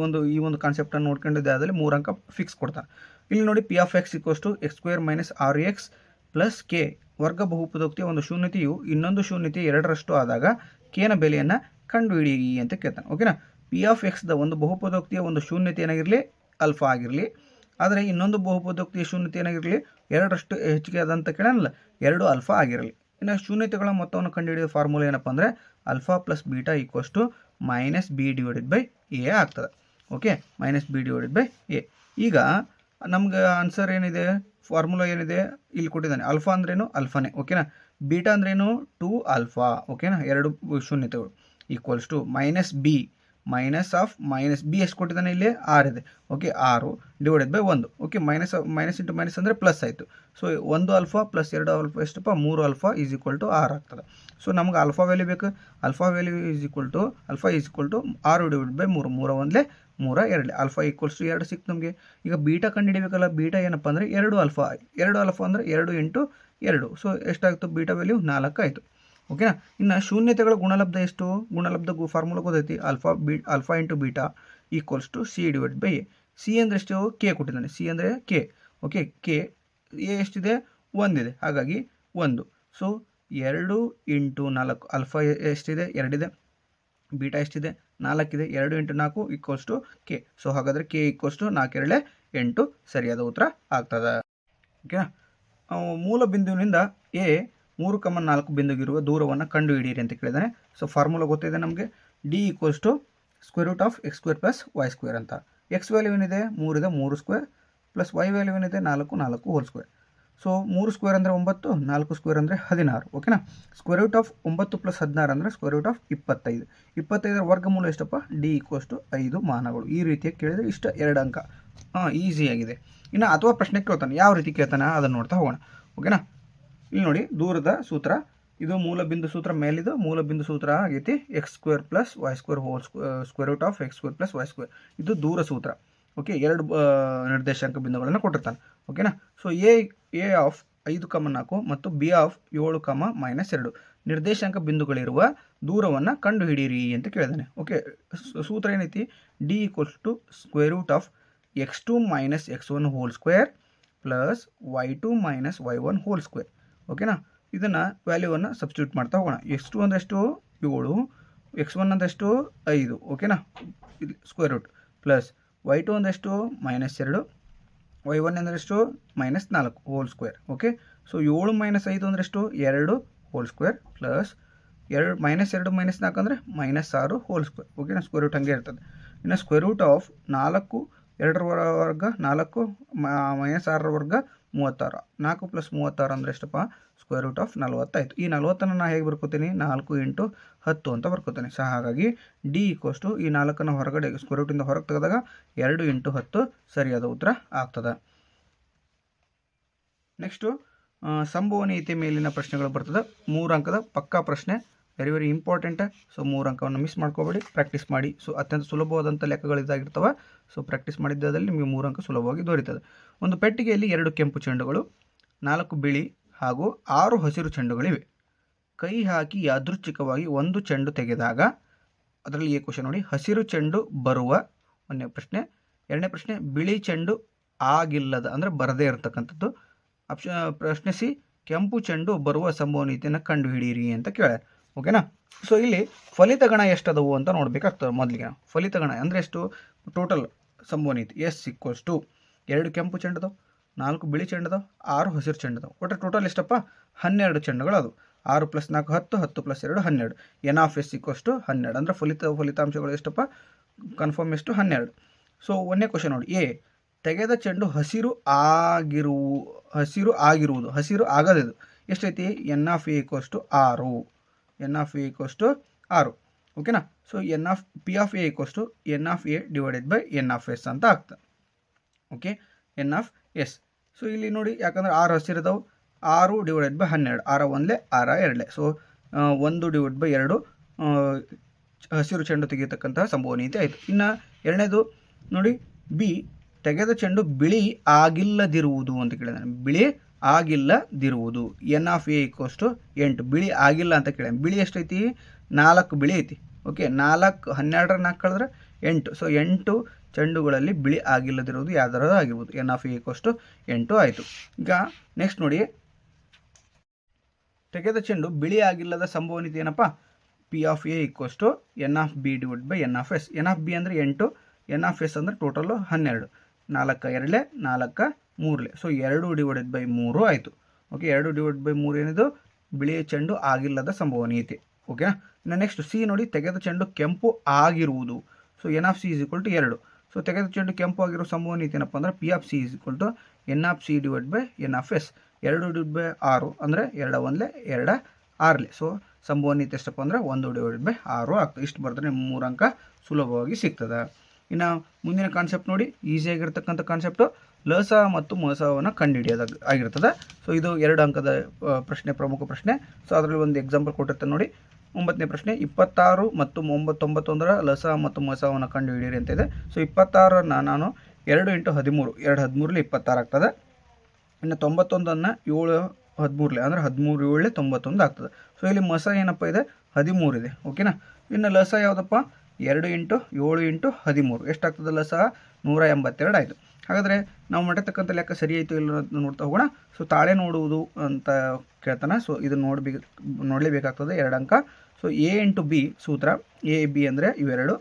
ಒಂದು ಕಾನ್ಸೆಪ್ಟನ್ನು ನೋಡ್ಕೊಂಡಿದ್ದೆ ಆದಲ್ಲಿ 3 ಅಂಕ ಫಿಕ್ಸ್ ಕೊಡ್ತಾರೆ. ಇಲ್ಲಿ ನೋಡಿ P(x) = x² - 6x + k ವರ್ಗ ಬಹುಪದೋಕ್ತಿಯ ಒಂದು ಶೂನ್ಯತೆಯು ಇನ್ನೊಂದು ಶೂನ್ಯತೆ 2ರಷ್ಟು ಆದಾಗ k ನ ಬೆಲೆಯನ್ನು ಕಂಡುಹಿಡಿಯಿರಿ ಅಂತ ಕೇಳ್ತಾನೆ. ಓಕೆನಾ. P(x) ದ ಒಂದು ಬಹುಪದೋಕ್ತಿಯ ಒಂದು ಶೂನ್ಯತೆ ಏನಾಗಿರಲಿ ಆಲ್ಫಾ ಆಗಿರಲಿ, ಆದರೆ ಇನ್ನೊಂದು ಬಹುಪದೋಕ್ತಿಯ ಶೂನ್ಯತೆ ಏನಾಗಿರಲಿ 2ರಷ್ಟು ಹೆಚ್ಚಿಗೆ ಆದಂತ ಕೇಳಲ್ಲ, 2 ಆಲ್ಫಾ ಆಗಿರಲಿ. ಇನ್ನು ಶೂನ್ಯತೆಗಳ ಮೊತ್ತವನ್ನು ಕಂಡುಹಿಡಿಯುವ ಫಾರ್ಮುಲಾ ಏನಪ್ಪ ಅಂದರೆ α + β = -b/a ಆಗ್ತದೆ. Okay, -b/a. ಈಗ ನಮ್ಗೆ ಆನ್ಸರ್ ಏನಿದೆ, ಫಾರ್ಮುಲಾ ಏನಿದೆ ಇಲ್ಲಿ ಕೊಟ್ಟಿದ್ದಾನೆ. ಆಲ್ಫಾ ಅಂದ್ರೇನು ಅಲ್ಫಾನೇ. ಓಕೆನಾ. ಬೀಟಾ ಅಂದ್ರೇನು 2 ಆಲ್ಫಾ. ಓಕೆನಾ. 2 ಶೂನ್ಯತೆಗಳು -b -b ಎಷ್ಟು ಕೊಟ್ಟಿದ್ದಾನೆ ಇಲ್ಲಿ 6 ಇದೆ. Okay, 6 / 1. Okay, minus into minus ಅಂದರೆ ಪ್ಲಸ್ ಆಯಿತು. ಸೊ 1 ಆಲ್ಫಾ + 2 ಆಲ್ಫಾ ಎಷ್ಟಪ್ಪ 3 ಆಲ್ಫಾ = 6 ಆಗ್ತದೆ. ಸೊ ನಮ್ಗೆ ಆಲ್ಫಾ ವ್ಯಾಲ್ಯೂ ಬೇಕು. Alpha value alpha = 6 / 3, 3 1 3 2. ಆಲ್ಫಾ = 2 ಸಿಕ್ತು ನಮಗೆ. ಈಗ ಬೀಟಾ ಕಂಡುಹಿಡಿಯಬೇಕಲ್ಲ. ಬೀಟಾ ಏನಪ್ಪ ಅಂದರೆ 2 ಆಲ್ಫಾ. 2 ಆಲ್ಫಾ ಅಂದರೆ 2 × 2. ಸೊ ಎಷ್ಟಾಯಿತು ಬೀಟಾ ವ್ಯಾಲ್ಯೂ 4 ಆಯಿತು. ಓಕೆನಾ. ಇನ್ನು ಶೂನ್ಯತೆಗಳ ಗುಣಲಬ್ಧ ಎಷ್ಟು? ಗುಣಲಬ್ಧ ಫಾರ್ಮುಲಾ ಗೊತ್ತೈತಿ. Alpha × beta = c/a. ಸಿ ಅಂದರೆ ಎಷ್ಟು ಕೆ ಕೊಟ್ಟಿದ್ದಾನೆ. ಸಿ ಅಂದರೆ ಕೆ. ಓಕೆ, ಕೆ ಎ ಎಷ್ಟಿದೆ 1 ಇದೆ. ಹಾಗಾಗಿ 1. ಸೊ 2 × 4 ಆಲ್ಫಾ ಎಷ್ಟಿದೆ 2 ಇದೆ. ಬೀಟಾ ಎಷ್ಟಿದೆ 4 ಇದೆ. 2 × 4 = ಕೆ. ಸೊ ಹಾಗಾದರೆ ಕೆ = 4 2 8 ಸರಿಯಾದ ಉತ್ತರ ಆಗ್ತದೆ. ಓಕೆನಾ. ಮೂಲ ಬಿಂದುವಿನಿಂದ ಎ 3, 4 ಬಿಂದುಗಿರುವ ದೂರವನ್ನು ಕಂಡುಹಿಡಿಯಿರಿ ಅಂತ ಕೇಳಿದ್ದಾನೆ. ಸೊ ಫಾರ್ಮುಲಾ ಗೊತ್ತಿದೆ ನಮಗೆ. D = √(x² + y² ಅಂತ. ಎಕ್ಸ್ ವ್ಯಾಲ್ಯೂ ಏನಿದೆ 3 ಇದೆ, 3² + y ವ್ಯಾಲ್ಯೂ ಏನಿದೆ 4, 4² ಸೊ 3² ಅಂದರೆ 9, 4² ಅಂದರೆ 16. ಓಕೆನಾ. √9 + 16 ಅಂದರೆ √25. 25ರ ವರ್ಗಮೂಲ ಎಷ್ಟಪ್ಪ? D = 5 ಮಾನಗಳು. ಈ ರೀತಿಯಾಗಿ ಕೇಳಿದರೆ ಇಷ್ಟ 2 ಅಂಕ ಈಸಿಯಾಗಿದೆ. ಇನ್ನು ಅಥವಾ ಪ್ರಶ್ನೆ ಕೇಳ್ತಾನೆ. ಯಾವ ರೀತಿ ಕೇಳ್ತಾನೆ ಅದನ್ನು ನೋಡ್ತಾ ಹೋಗೋಣ. ಓಕೆನಾ. ಇಲ್ಲಿ ನೋಡಿ, ದೂರದ ಸೂತ್ರ ಇದು ಮೂಲ ಬಿಂದು ಸೂತ್ರ. ಮೇಲಿದು ಮೂಲ ಬಿಂದು ಸೂತ್ರ ಆಗೈತಿ. x² + y² √(x² + y². ಇದು ದೂರ ಸೂತ್ರ. ಓಕೆ, 2 ನಿರ್ದೇಶಾಂಕ ಬಿಂದುಗಳನ್ನು ಕೊಟ್ಟಿರ್ತಾನೆ. ಓಕೆನಾ. ಸೊ ಎ ಆಫ್ 5,4 ಮತ್ತು ಬಿ ಆಫ್ 7,-2 ನಿರ್ದೇಶಾಂಕ ಬಿಂದುಗಳಿರುವ ದೂರವನ್ನು ಕಂಡುಹಿಡಿಯಿರಿ ಅಂತ ಕೇಳಿದಾನೆ. ಓಕೆ, ಸೂತ್ರ ಏನೈತಿ, d equals to square root of x2 - x1 whole square plus y2 - y1 whole square. ಓಕೆನಾ. ಇದನ್ನು ವ್ಯಾಲ್ಯೂವನ್ನು ಸಬ್ಸ್ಟಿಟ್ಯೂಟ್ ಮಾಡ್ತಾ ಹೋಗೋಣ. x2 ಅಂದರೆ ಎಷ್ಟು, 7, x1 ಅಂದರೆ ಎಷ್ಟು, 5. ಓಕೆನಾ, ಸ್ಕ್ವೇರ್ ರೂಟ್ ಪ್ಲಸ್ y2 ಅಂದರೆ ಎಷ್ಟು, -2, y1 ಅಂದರೆ ಎಷ್ಟು, -4 ಹೋಲ್ ಸ್ಕ್ವೇರ್. ಓಕೆ, ಸೊ 7 - 5 ಅಂದರೆ ಎಷ್ಟು, 2 ಹೋಲ್ ಸ್ಕ್ವೇರ್ ಪ್ಲಸ್ -2 -4 ಅಂದರೆ -6 ಹೋಲ್ ಸ್ಕ್ವೇರ್. ಓಕೆನಾ, ಸ್ಕ್ವೇರ್ ರೂಟ್ ಹಾಗೆ ಇರ್ತದೆ. ಇನ್ನು ಸ್ಕ್ವೇರ್ ರೂಟ್ ಆಫ್ 4 2 ವರ್ಗ 4 -6 ವರ್ಗ 36. 4 + 36 ಅಂದರೆ ಎಷ್ಟಪ್ಪ, ಸ್ಕ್ವೇರ್ ರೂಟ್ ಆಫ್ 40 ಆಯಿತು. ಈ 40 ನಾನು ಹೇಗೆ ಬರ್ಕೋತೀನಿ, 4 × 10 ಅಂತ ಬರ್ಕೋತೀನಿ. ಸೊ ಹಾಗಾಗಿ ಡಿ ಈಕ್ವಲ್ಸ್ ಟು ಈ 4 ಹೊರಗಡೆ ಸ್ಕ್ವೇರ್ ರೂಟಿಂದ ಹೊರಗೆ ತೆಗೆದಾಗ 2 × 10 ಸರಿಯಾದ ಉತ್ತರ ಆಗ್ತದೆ. ನೆಕ್ಸ್ಟು ಸಂಭವನೀಯತೆ ಮೇಲಿನ ಪ್ರಶ್ನೆಗಳು ಬರ್ತದೆ. 3 ಅಂಕದ ಪಕ್ಕಾ ಪ್ರಶ್ನೆ, ವೆರಿ ವೆರಿ ಇಂಪಾರ್ಟೆಂಟ್. ಸೊ 3 ಅಂಕವನ್ನು ಮಿಸ್ ಮಾಡ್ಕೋಬೇಡಿ, ಪ್ರಾಕ್ಟೀಸ್ ಮಾಡಿ. ಸೊ ಅತ್ಯಂತ ಸುಲಭವಾದಂಥ ಲೆಕ್ಕಗಳು ಇದಾಗಿರ್ತವೆ. ಸೊ ಪ್ರಾಕ್ಟೀಸ್ ಮಾಡಿದ್ದದಲ್ಲಿ ನಿಮಗೆ 3 ಅಂಕ ಸುಲಭವಾಗಿ ದೊರೀತದೆ. ಒಂದು ಪೆಟ್ಟಿಗೆಯಲ್ಲಿ 2 ಕೆಂಪು ಚೆಂಡುಗಳು, 4 ಬಿಳಿ ಹಾಗೂ 6 ಹಸಿರು ಚೆಂಡುಗಳಿವೆ. ಕೈ ಹಾಕಿ ಯಾದೃಚ್ಛಿಕವಾಗಿ ಒಂದು ಚೆಂಡು ತೆಗೆದಾಗ, ಅದರಲ್ಲಿ ಈ ಕ್ವಶನ್ ನೋಡಿ, ಹಸಿರು ಚೆಂಡು ಬರುವ, ಒಂದನೇ ಪ್ರಶ್ನೆ. ಎರಡನೇ ಪ್ರಶ್ನೆ, ಬಿಳಿ ಚೆಂಡು ಆಗಿಲ್ಲದ ಅಂದರೆ ಬರದೇ ಇರತಕ್ಕಂಥದ್ದು. ಪ್ರಶ್ನೆ ಸಿ, ಕೆಂಪು ಚೆಂಡು ಬರುವ ಸಂಭವನೀಯತೆಯನ್ನು ಕಂಡುಹಿಡಿಯಿರಿ ಅಂತ ಕೇಳ್ಯಾರ. ಓಕೆನಾ. ಸೊ ಇಲ್ಲಿ ಫಲಿತಗಣ ಎಷ್ಟದವು ಅಂತ ನೋಡಬೇಕಾಗ್ತದೆ. ಮೊದಲಿಗೆ ಫಲಿತಗಣ ಅಂದರೆ ಎಷ್ಟು, ಟೋಟಲ್ ಸಂಭವನೀಯತೆ ಎಸ್ ಈಕ್ವಲ್ಸ್ ಟು 2 ಕೆಂಪು ಚೆಂಡದವು, 4 ಬಿಳಿ ಚೆಂಡದವು, 6 ಹಸಿರು ಚೆಂಡದವು. ಒಟ್ಟು ಟೋಟಲ್ ಎಷ್ಟಪ್ಪ, 12 ಚೆಂಡುಗಳು. ಅದು 6 + 4 10, 10 + 2 12. N of S equals to 12 ಅಂದರೆ ಫಲಿತಾಂಶಗಳು ಎಷ್ಟಪ್ಪ, ಕನ್ಫರ್ಮ್ ಎಷ್ಟು, 12. ಸೊ ಒಂದನೇ ಕ್ವಶನ್ ನೋಡಿ, ಎ ತೆಗೆದ ಚೆಂಡು ಹಸಿರು ಆಗಿರುವುದು, ಹಸಿರು ಆಗದಿದು ಎಷ್ಟೈತಿ, n of A equals to 6. N of A equals to 6. ಓಕೆನಾ. So n of P of A equals to n of A divided by n of S ಅಂತ ಆಗ್ತದೆ. Okay, n of S. So ಇಲ್ಲಿ ನೋಡಿ, ಯಾಕಂದ್ರೆ 6 ಹಸಿರು ಇದಾವೆ, 6 / 12, 6 1 6 2. ಸೊ 1/2 ಹಸಿರು ಚೆಂಡು ತೆಗೆಯತಕ್ಕಂತಹ ಸಂಭವನೀಯತೆ ಆಯಿತು. ಇನ್ನು ಎರಡನೇದು ನೋಡಿ, ಬಿ ತೆಗೆದ ಚೆಂಡು ಬಿಳಿ ಆಗಿಲ್ಲದಿರುವುದು ಅಂತ ಕೇಳಿದಾನೆ. ಬಿಳಿ ಆಗಿಲ್ಲದಿರುವುದು, N of A equals to 8. ಬಿಳಿ ಆಗಿಲ್ಲ ಅಂತ ಕೇಳಿದಾನೆ. ಬಿಳಿ ಎಷ್ಟೈತಿ, 4 ಬಿಳಿ ಐತಿ. ಓಕೆ, 4 12 4 ಕಳೆದ್ರೆ 8. ಸೊ 8 ಚೆಂಡುಗಳಲ್ಲಿ ಬಿಳಿ ಆಗಿಲ್ಲದಿರುವುದು ಯಾವ್ದಾರು ಆಗಿರ್ಬೋದು. N of A equals to 8 ಆಯಿತು. ಈಗ ನೆಕ್ಸ್ಟ್ ನೋಡಿ, ತೆಗೆದ ಚೆಂಡು ಬಿಳಿ ಆಗಿಲ್ಲದ ಸಂಭವನೀಯತೆ ಏನಪ್ಪ, P of A equals to n of B divide by n of S. N of B ಅಂದರೆ 8, ಎನ್ ಆಫ್ ಎಸ್ ಅಂದರೆ ಟೋಟಲ್ಲು 12. 4 2 4 3. ಸೊ 2/3 ಆಯಿತು. ಓಕೆ, 2/3 ಏನಿದು, ಬಿಳಿಯ ಚೆಂಡು ಆಗಿಲ್ಲದ ಸಂಭವನೀಯತೆ. ಓಕೆನಾ. ಇನ್ನು ನೆಕ್ಸ್ಟ್ ಸಿ ನೋಡಿ, ತೆಗೆದ ಚೆಂಡು ಕೆಂಪು ಆಗಿರುವುದು. So n of C is equal to 2. So ತೆಗೆದ ಚೆಂಡು ಕೆಂಪು ಆಗಿರೋ ಸಂಭವನೀಯತೆ ಏನಪ್ಪ ಅಂದರೆ P of C is equal to n of C divide by n of S. 2/6 ಅಂದರೆ 2 1 2 6. ಸೊ ಸಂಭವನೀಯತೆ ಎಷ್ಟಪ್ಪ ಅಂದರೆ 1/6 ಆಗ್ತದೆ. ಇಷ್ಟು ಬರೆದ್ರೆ ನಿಮ್ಮ 3 ಅಂಕ ಸುಲಭವಾಗಿ ಸಿಗ್ತದೆ. ಇನ್ನು ಮುಂದಿನ ಕಾನ್ಸೆಪ್ಟ್ ನೋಡಿ, ಈಸಿಯಾಗಿರ್ತಕ್ಕಂಥ ಕಾನ್ಸೆಪ್ಟು, ಲಸ ಮತ್ತು ಮಸವನ್ನು ಕಂಡುಹಿಡಿಯೋದು ಆಗಿರ್ತದೆ. ಸೊ ಇದು 2 ಅಂಕದ ಪ್ರಶ್ನೆ, ಪ್ರಮುಖ ಪ್ರಶ್ನೆ. ಸೊ ಅದರಲ್ಲಿ ಒಂದು ಎಕ್ಸಾಂಪಲ್ ಕೊಟ್ಟಿರ್ತಾನೆ ನೋಡಿ. 9ನೇ ಪ್ರಶ್ನೆ, 26 ಮತ್ತು 91 ಲಸ ಮತ್ತು ಮಸವನ್ನು ಕಂಡುಹಿಡಿಯಿರಿ ಅಂತ ಇದೆ. ಸೊ 26 ನಾನು 2 × 13, 2 13 26 ಆಗ್ತದೆ. ಇನ್ನು 91 7 13 ಅಂದರೆ 13 7 91 ಆಗ್ತದೆ. ಸೊ ಇಲ್ಲಿ ಮಸ ಏನಪ್ಪ ಇದೆ, 13 ಇದೆ. ಓಕೆನಾ. ಇನ್ನು ಲಸ ಯಾವುದಪ್ಪ, 2 × 7 × 13 ಎಷ್ಟಾಗ್ತದೆ, ಲಸ 182 ಆಯಿತು. ಹಾಗಾದರೆ ನಾವು ಮಾಡಿರ್ತಕ್ಕಂಥ ಲೆಕ್ಕ ಸರಿ ಆಯಿತು ಇಲ್ಲ ನೋಡ್ತಾ ಹೋಗೋಣ. ಸೊ ತಾಳೆ ನೋಡುವುದು ಅಂತ ಕೇಳ್ತಾನೆ. ಸೊ ಇದನ್ನು ನೋಡಲೇಬೇಕಾಗ್ತದೆ, 2 ಅಂಕ. ಸೊ ಎ × ಬಿ ಸೂತ್ರ, ಎ ಬಿ ಅಂದರೆ ಇವೆರಡು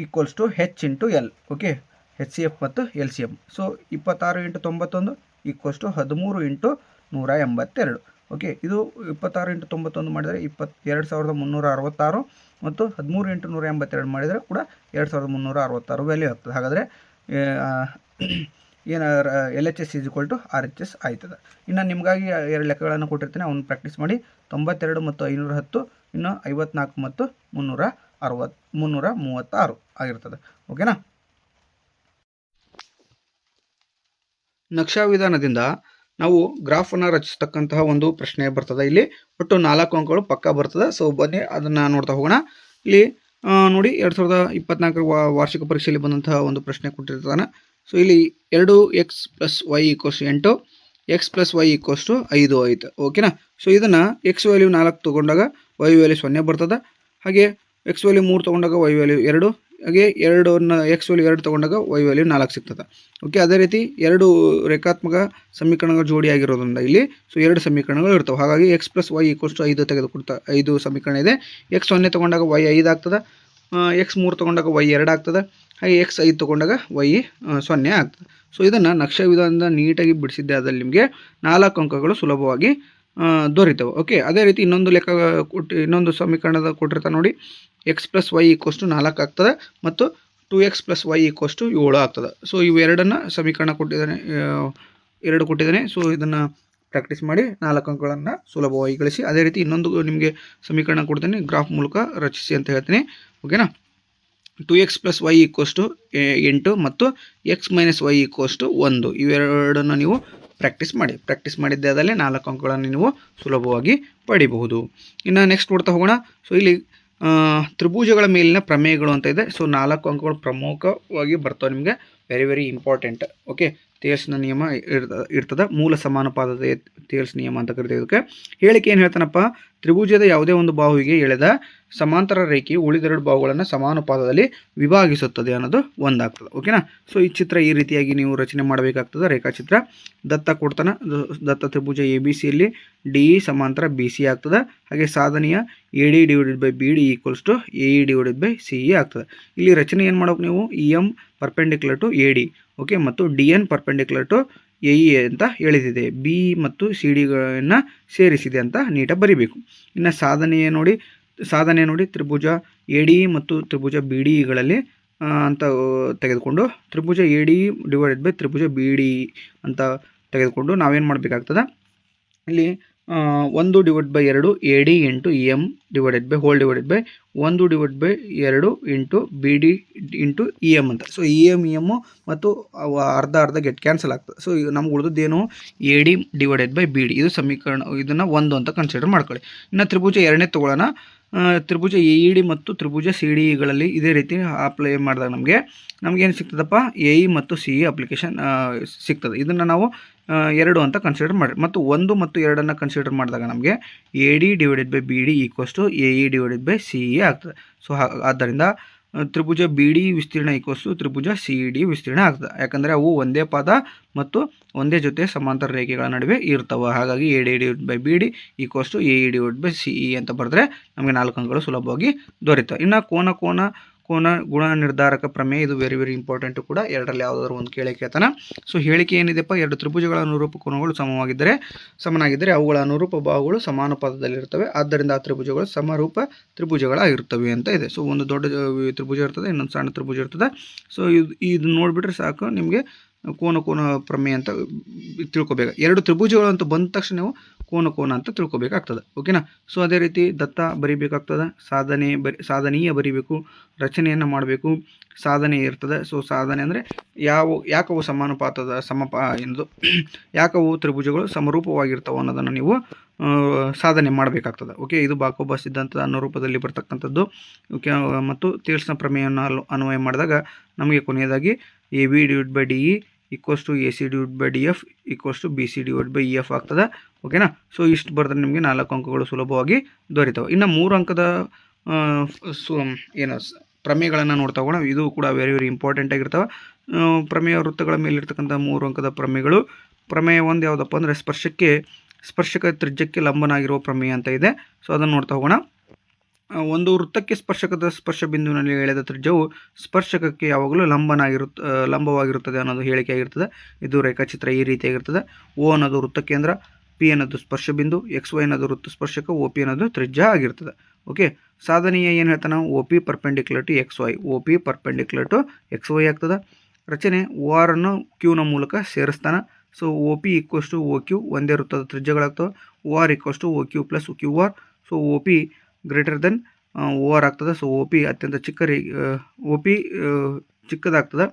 equals to H × L. Okay, H C F ಮತ್ತು L C M. So 26 × 91 equals to 13 × 182. Okay, ಇದು 26 × 91 ಮಾಡಿದರೆ 2366 ಮತ್ತು 13 × 182 ಮಾಡಿದರೆ ಕೂಡ 2366 ವ್ಯಾಲ್ಯೂ ಆಗ್ತದೆ. ಹಾಗಾದರೆ ಏನು L H S is equal to R H S ಆಯ್ತದೆ. ಇನ್ನು ನಿಮಗಾಗಿ 2 ಲೆಕ್ಕಗಳನ್ನು ಕೊಟ್ಟಿರ್ತೀನಿ, ಅವನ್ನ ಪ್ರಾಕ್ಟೀಸ್ ಮಾಡಿ. 92 ಮತ್ತು 510, ಇನ್ನು 54 ಮತ್ತು 336 ಆಗಿರ್ತದೆ. ಓಕೆನಾ. ನಕ್ಷಾ ವಿಧಾನದಿಂದ ನಾವು ಗ್ರಾಫನ್ನು ರಚಿಸ್ತಕ್ಕಂತಹ ಒಂದು ಪ್ರಶ್ನೆ ಬರ್ತದೆ. ಇಲ್ಲಿ ಒಟ್ಟು 4 ಅಂಕಗಳು ಪಕ್ಕ ಬರ್ತದೆ. ಸೊ ಬನ್ನಿ ಅದನ್ನು ನೋಡ್ತಾ ಹೋಗೋಣ. ಇಲ್ಲಿ ನೋಡಿ 2024 ವಾರ್ಷಿಕ ಪರೀಕ್ಷೆಯಲ್ಲಿ ಬಂದಂತಹ ಒಂದು ಪ್ರಶ್ನೆ ಕೊಟ್ಟಿರ್ತಾನೆ. ಸೊ ಇಲ್ಲಿ 2x + y = 8, x + y = 5 ಆಯಿತು. ಓಕೆನಾ. ಸೊ ಇದನ್ನು x ವ್ಯಾಲ್ಯೂ 4 ತೊಗೊಂಡಾಗ y ವ್ಯಾಲ್ಯೂ 0 ಬರ್ತದೆ. ಹಾಗೆ x ವ್ಯಾಲ್ಯೂ 3 ತೊಗೊಂಡಾಗ y ವ್ಯಾಲ್ಯೂ 2, ಹಾಗೆ 2ನ್ನು x ವ್ಯಾಲ್ಯೂ 2 ತೊಗೊಂಡಾಗ y ವ್ಯಾಲ್ಯೂ 4 ಸಿಗ್ತದೆ. ಓಕೆ, ಅದೇ ರೀತಿ 2 ರೇಖಾತ್ಮಕ ಸಮೀಕರಣಗಳ ಜೋಡಿ ಆಗಿರೋದ್ರಿಂದ ಇಲ್ಲಿ ಸೊ 2 ಸಮೀಕರಣಗಳು ಇರ್ತವೆ. ಹಾಗಾಗಿ x + y = 5 ತೆಗೆದುಕೊಡ್ತಾ 5 ಸಮೀಕರಣ ಇದೆ. x 0 ತೊಗೊಂಡಾಗ y 5 ಆಗ್ತದೆ, x 3 ತೊಗೊಂಡಾಗ y 2 ಆಗ್ತದೆ, ಹಾಗೆ x 5 ತೊಗೊಂಡಾಗ y 0 ಆಗ್ತದೆ. ಸೊ ಇದನ್ನು ನಕ್ಷೆ ವಿಧಾನದಿಂದ ನೀಟಾಗಿ ಬಿಡಿಸಿದ್ದೆ ಆದಲ್ಲಿ ನಿಮಗೆ 4 ಅಂಕಗಳು ಸುಲಭವಾಗಿ ದೊರೀತವೆ. ಓಕೆ, ಅದೇ ರೀತಿ ಇನ್ನೊಂದು ಸಮೀಕರಣದ ಕೊಟ್ಟಿರ್ತಾರೆ ನೋಡಿ, x + y = 4 ಆಗ್ತದೆ ಮತ್ತು 2x + y = 7 ಆಗ್ತದೆ. ಸೊ ಇವು ಎರಡನ್ನು ಸಮೀಕರಣ ಕೊಟ್ಟಿದ್ದಾನೆ. ಸೊ ಇದನ್ನು ಪ್ರಾಕ್ಟೀಸ್ ಮಾಡಿ 4 ಅಂಕಗಳನ್ನು ಸುಲಭವಾಗಿ ಗಳಿಸಿ. ಅದೇ ರೀತಿ ಇನ್ನೊಂದು ನಿಮಗೆ ಸಮೀಕರಣ ಕೊಡ್ತೀನಿ, ಗ್ರಾಫ್ ಮೂಲಕ ರಚಿಸಿ ಅಂತ ಹೇಳ್ತೀನಿ. ಓಕೆನಾ. 2x + y = 8 ಮತ್ತು x - y = 1 ಇವೆರಡನ್ನು ನೀವು ಪ್ರಾಕ್ಟೀಸ್ ಮಾಡಿದ್ದೆ ಆದಲ್ಲಿ 4 ಅಂಕಗಳನ್ನು ನೀವು ಸುಲಭವಾಗಿ ಪಡಿಬಹುದು. ಇನ್ನು ನೆಕ್ಸ್ಟ್ ನೋಡ್ತಾ ಹೋಗೋಣ. ಸೊ ಇಲ್ಲಿ ತ್ರಿಭುಜಗಳ ಮೇಲಿನ ಪ್ರಮೇಯಗಳು ಅಂತ ಇದೆ. ಸೊ 4 ಅಂಕಗಳು ಪ್ರಮುಖವಾಗಿ ಬರ್ತವೆ ನಿಮಗೆ, ವೆರಿ ಇಂಪಾರ್ಟೆಂಟ್. ಓಕೆ, ಥೇಲ್ಸ್ನ ನಿಯಮ ಇರ್ತದೆ, ಮೂಲ ಸಮಾನುಪಾತದ ಥೇಲ್ಸ್ ನಿಯಮ ಅಂತ ಕರಿತೀವಿ ಇದಕ್ಕೆ. ಹೇಳಿಕೆ ಏನು ಹೇಳ್ತಾನಪ್ಪ, ತ್ರಿಭುಜದ ಯಾವುದೇ ಒಂದು ಬಾಹುವಿಗೆ ಎಳೆದ ಸಮಾಂತರ ರೇಖೆಯು ಉಳಿದೆರಡು ಬಾಹುಗಳನ್ನು ಸಮಾನುಪಾತದಲ್ಲಿ ವಿಭಾಗಿಸುತ್ತದೆ ಅನ್ನೋದು ಒಂದಾಗ್ತದೆ. ಓಕೆನಾ. ಸೊ ಈ ಚಿತ್ರ ಈ ರೀತಿಯಾಗಿ ನೀವು ರಚನೆ ಮಾಡಬೇಕಾಗ್ತದೆ. ರೇಖಾಚಿತ್ರ ದತ್ತ ಕೊಡ್ತಾನೆ, ದತ್ತ ತ್ರಿಭುಜ ABCಯಲ್ಲಿ DE ಸಮಾಂತರ BC ಆಗ್ತದೆ. ಹಾಗೆ ಸಾಧನೆಯ AD / BD = AE / CE ಆಗ್ತದೆ. ಇಲ್ಲಿ ರಚನೆ ಏನು ಮಾಡೋಕೆ ನೀವು EM perpendicular to AD, okay, ಮತ್ತು DN ಪರ್ಪೆಂಡಿಕ್ಯುಲರ್ ಟು AE ಅಂತ ಹೇಳಿದಿದೆ. B ಮತ್ತು CDಗಳನ್ನು ಸೇರಿಸಿದೆ ಅಂತ ನೀಟಾಗಿ ಬರಿಬೇಕು. ಇನ್ನು ಸಾಧನೆ ನೋಡಿ ತ್ರಿಭುಜ ADE ಮತ್ತು ತ್ರಿಭುಜ BDEಗಳಲ್ಲಿ ಅಂತ ತೆಗೆದುಕೊಂಡು ತ್ರಿಭುಜ ADE / ತ್ರಿಭುಜ BDE ಅಂತ ತೆಗೆದುಕೊಂಡು ನಾವೇನು ಮಾಡಬೇಕಾಗ್ತದೆ, ಇಲ್ಲಿ 1/2 AD × EM / 1/2 × BD × EM ಅಂತ. ಸೊ EM ಮತ್ತು ಅರ್ಧ ಗೆಟ್ ಕ್ಯಾನ್ಸಲ್ ಆಗ್ತದೆ. ಸೊ ನಮ್ಗೆ ಉಳಿದದ್ದೇನು AD / BD, ಇದು ಸಮೀಕರಣ. ಇದನ್ನು 1 ಅಂತ ಕನ್ಸಿಡರ್ ಮಾಡ್ಕೊಳ್ಳಿ. ಇನ್ನು ತ್ರಿಭುಜ 2ನೇ ತೊಗೊಳ್ಳೋಣ. ತ್ರಿಭುಜ AED ಮತ್ತು ತ್ರಿಭುಜ CDEಗಳಲ್ಲಿ ಇದೇ ರೀತಿ ಅಪ್ಲೈ ಮಾಡಿದಾಗ ನಮಗೇನು ಸಿಗ್ತದಪ್ಪ, AE ಮತ್ತು CE ಅಪ್ಲಿಕೇಶನ್ ಸಿಗ್ತದೆ. ಇದನ್ನು ನಾವು 2 ಅಂತ ಕನ್ಸಿಡರ್ ಮಾಡಿ, ಮತ್ತು 1 ಮತ್ತು 2 ಕನ್ಸಿಡರ್ ಮಾಡಿದಾಗ ನಮಗೆ AD / BD = AE / CE ಆಗ್ತದೆ. ಸೊ ಆದ್ದರಿಂದ ತ್ರಿಭುಜ BD ವಿಸ್ತೀರ್ಣ = ತ್ರಿಭುಜ CD ವಿಸ್ತೀರ್ಣ ಆಗ್ತದೆ. ಯಾಕಂದರೆ ಅವು ಒಂದೇ ಪಾದ ಮತ್ತು ಒಂದೇ ಜೊತೆ ಸಮಾಂತರ ರೇಖೆಗಳ ನಡುವೆ ಇರ್ತವೆ. ಹಾಗಾಗಿ AD / BD = AE / CE ಅಂತ ಬರೆದ್ರೆ ನಮಗೆ 4 ಅಂಕಗಳು ಸುಲಭವಾಗಿ ದೊರೀತವೆ. ಇನ್ನು ಕೋನ ಗುಣ ನಿರ್ಧಾರಕ ಪ್ರಮೇಯ, ಇದು ವೆರಿ ಇಂಪಾರ್ಟೆಂಟು ಕೂಡ. ಎರಡರಲ್ಲಿ ಯಾವುದಾದ್ರು ಒಂದು ಕೇಳ್ತಾನೆ. ಸೊ ಹೇಳಿಕೆ ಏನಿದೆಪ್ಪ, 2 ತ್ರಿಭುಜಗಳ ಅನುರೂಪ ಕೋನಗಳು ಸಮನಾಗಿದ್ದರೆ ಅವುಗಳ ಅನುರೂಪ ಬಾಹುಗಳು ಸಮಾನುಪಾತದಲ್ಲಿರ್ತವೆ. ಆದ್ದರಿಂದ ಆ ತ್ರಿಭುಜಗಳು ಸಮರೂಪ ತ್ರಿಭುಜಗಳಾಗಿರ್ತವೆ ಅಂತ ಇದೆ. ಸೊ ಒಂದು ದೊಡ್ಡ ತ್ರಿಭುಜ ಇರ್ತದೆ, ಇನ್ನೊಂದು ಸಣ್ಣ ತ್ರಿಭುಜ ಇರ್ತದೆ. ಸೊ ಇದು ನೋಡಿಬಿಟ್ರೆ ಸಾಕು, ನಿಮಗೆ ಕೋನ ಪ್ರಮೇಯ ಅಂತ ತಿಳ್ಕೊಬೇಕು. 2 ತ್ರಿಭುಜಗಳು ಅಂತ ಬಂದ ತಕ್ಷಣ ನೀವು ಕೋನ ಅಂತ ತಿಳ್ಕೊಬೇಕಾಗ್ತದೆ. ಓಕೆನಾ. ಸೊ ಅದೇ ರೀತಿ ದತ್ತ ಬರಿಬೇಕಾಗ್ತದೆ, ಸಾಧನೀಯ ಬರಿಬೇಕು, ರಚನೆಯನ್ನು ಮಾಡಬೇಕು, ಸಾಧನೆ ಇರ್ತದೆ. ಸೊ ಸಾಧನೆ ಅಂದರೆ ಯಾಕವು ಸಮಾನುಪಾತದ ಯಾಕವು ತ್ರಿಭುಜಗಳು ಸಮರೂಪವಾಗಿರ್ತವೆ ಅನ್ನೋದನ್ನು ನೀವು ಸಾಧನೆ ಮಾಡಬೇಕಾಗ್ತದೆ. ಓಕೆ, ಇದು ಬಾಕೋಬ ಸಿದ್ಧಾಂತದ ಅನುರೂಪದಲ್ಲಿ ಬರ್ತಕ್ಕಂಥದ್ದು. ಓಕೆ, ಮತ್ತು ಥೇಲ್ಸ್ನ ಪ್ರಮೇಯವನ್ನು ಅನ್ವಯ ಮಾಡಿದಾಗ ನಮಗೆ ಕೊನೆಯದಾಗಿ AB / DE = AC / DF = BC / EF ಆಗ್ತದೆ. ಓಕೆನಾ. ಸೊ ಇಷ್ಟು ಬರೆದ್ರೆ ನಿಮಗೆ 4 ಅಂಕಗಳು ಸುಲಭವಾಗಿ ದೊರೀತವೆ. ಇನ್ನು 3 ಅಂಕದ ಪ್ರಮೇಯಗಳನ್ನು ನೋಡ್ತಾ ಹೋಗೋಣ. ಇದು ಕೂಡ ವೆರಿ ಇಂಪಾರ್ಟೆಂಟ್ ಆಗಿರ್ತವೆ. ಪ್ರಮೇಯ ವೃತ್ತಗಳ ಮೇಲಿರ್ತಕ್ಕಂಥ 3 ಅಂಕದ ಪ್ರಮೇಯಗಳು. ಪ್ರಮೇಯ 1 ಯಾವುದಪ್ಪ ಅಂದರೆ ಸ್ಪರ್ಶಕ ತ್ರಿಜ್ಯಕ್ಕೆ ಲಂಬನಾಗಿರುವ ಪ್ರಮೇಯ ಅಂತ ಇದೆ. ಸೊ ಅದನ್ನು ನೋಡ್ತಾ ಹೋಗೋಣ. ಒಂದು ವೃತ್ತಕ್ಕೆ ಸ್ಪರ್ಶ ಬಿಂದುವಿನಲ್ಲಿ ಎಳೆದ ತ್ರಿಜ್ಯವು ಸ್ಪರ್ಶಕಕ್ಕೆ ಯಾವಾಗಲೂ ಲಂಬವಾಗಿರುತ್ತದೆ ಅನ್ನೋದು ಹೇಳಿಕೆ ಆಗಿರ್ತದೆ. ಇದು ರೇಖಾಚಿತ್ರ ಈ ರೀತಿಯಾಗಿರ್ತದೆ. O ಅನ್ನೋದು ವೃತ್ತ ಕೇಂದ್ರ, P ಅನ್ನೋದು ಸ್ಪರ್ಶ ಬಿಂದು, XY ಅನ್ನೋದು ವೃತ್ತ ಸ್ಪರ್ಶಕ, OP ಅನ್ನೋದು ತ್ರಿಜ್ಯ ಆಗಿರ್ತದೆ. ಓಕೆ, ಸಾಧನೆಯ ಏನು ಹೇಳ್ತಾನೆ, OP ಪರ್ಪೆಂಡಿಕ್ಯುಲರ್ ಟು XY ಆಗ್ತದೆ. ರಚನೆ OR ಅನ್ನು Q ನ ಮೂಲಕ ಸೇರಿಸ್ತಾನೆ. ಸೊ OP = OQ, ಒಂದೇ ವೃತ್ತದ ತ್ರಿಜ್ಯಗಳಾಗ್ತವೆ. OR = OQ + QR. So OP greater OR ಆಗ್ತದೆ. ಸೊ OP ಅತ್ಯಂತ ಚಿಕ್ಕದಾಗ್ತದೆ.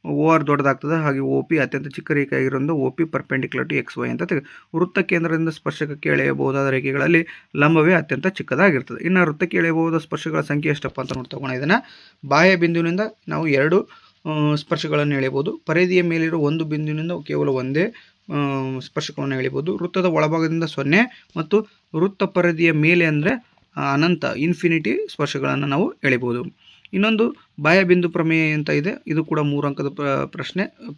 ಓ ಆರ್ ದೊಡ್ಡದಾಗ್ತದೆ, ಹಾಗೆ ಒ ಪಿ ಅತ್ಯಂತ ಚಿಕ್ಕ ರೇಖೆ ಆಗಿರೋದ್ರಿಂದ O P perpendicular to X Y ಅಂತ ವೃತ್ತ ಕೇಂದ್ರದಿಂದ ಸ್ಪರ್ಶಕಕ್ಕೆ ಎಳೆಯಬಹುದಾದ ರೇಖೆಗಳಲ್ಲಿ ಲಂಬವೇ ಅತ್ಯಂತ ಚಿಕ್ಕದಾಗಿರ್ತದೆ. ಇನ್ನು ವೃತ್ತಕ್ಕೆ ಎಳೆಯಬಹುದಾದ ಸ್ಪರ್ಶಗಳ ಸಂಖ್ಯೆ ಎಷ್ಟಪ್ಪ ಅಂತ ನೋಡ್ತಗೋಣ. ಇದನ್ನು ಬಾಹ್ಯ ಬಿಂದುವಿನಿಂದ ನಾವು 2 ಸ್ಪರ್ಶಗಳನ್ನು ಎಳೆಯಬಹುದು. ಪರಿಧಿಯ ಮೇಲಿರೋ ಒಂದು ಬಿಂದುವಿನಿಂದ ಕೇವಲ ಒಂದೇ ಸ್ಪರ್ಶಕವನ್ನು ಎಳೆಯಬಹುದು. ವೃತ್ತದ ಒಳಭಾಗದಿಂದ 0 ಮತ್ತು ವೃತ್ತ ಪರಿಧಿಯ ಮೇಲೆ ಅಂದರೆ ಅನಂತ ಇನ್ಫಿನಿಟಿ ಸ್ಪರ್ಶಗಳನ್ನು ನಾವು ಎಳೆಯಬಹುದು. ಇನ್ನೊಂದು ಬಾಹ್ಯ ಬಿಂದು ಪ್ರಮೇಯ ಅಂತ ಇದೆ. ಇದು ಕೂಡ 3 ಅಂಕದ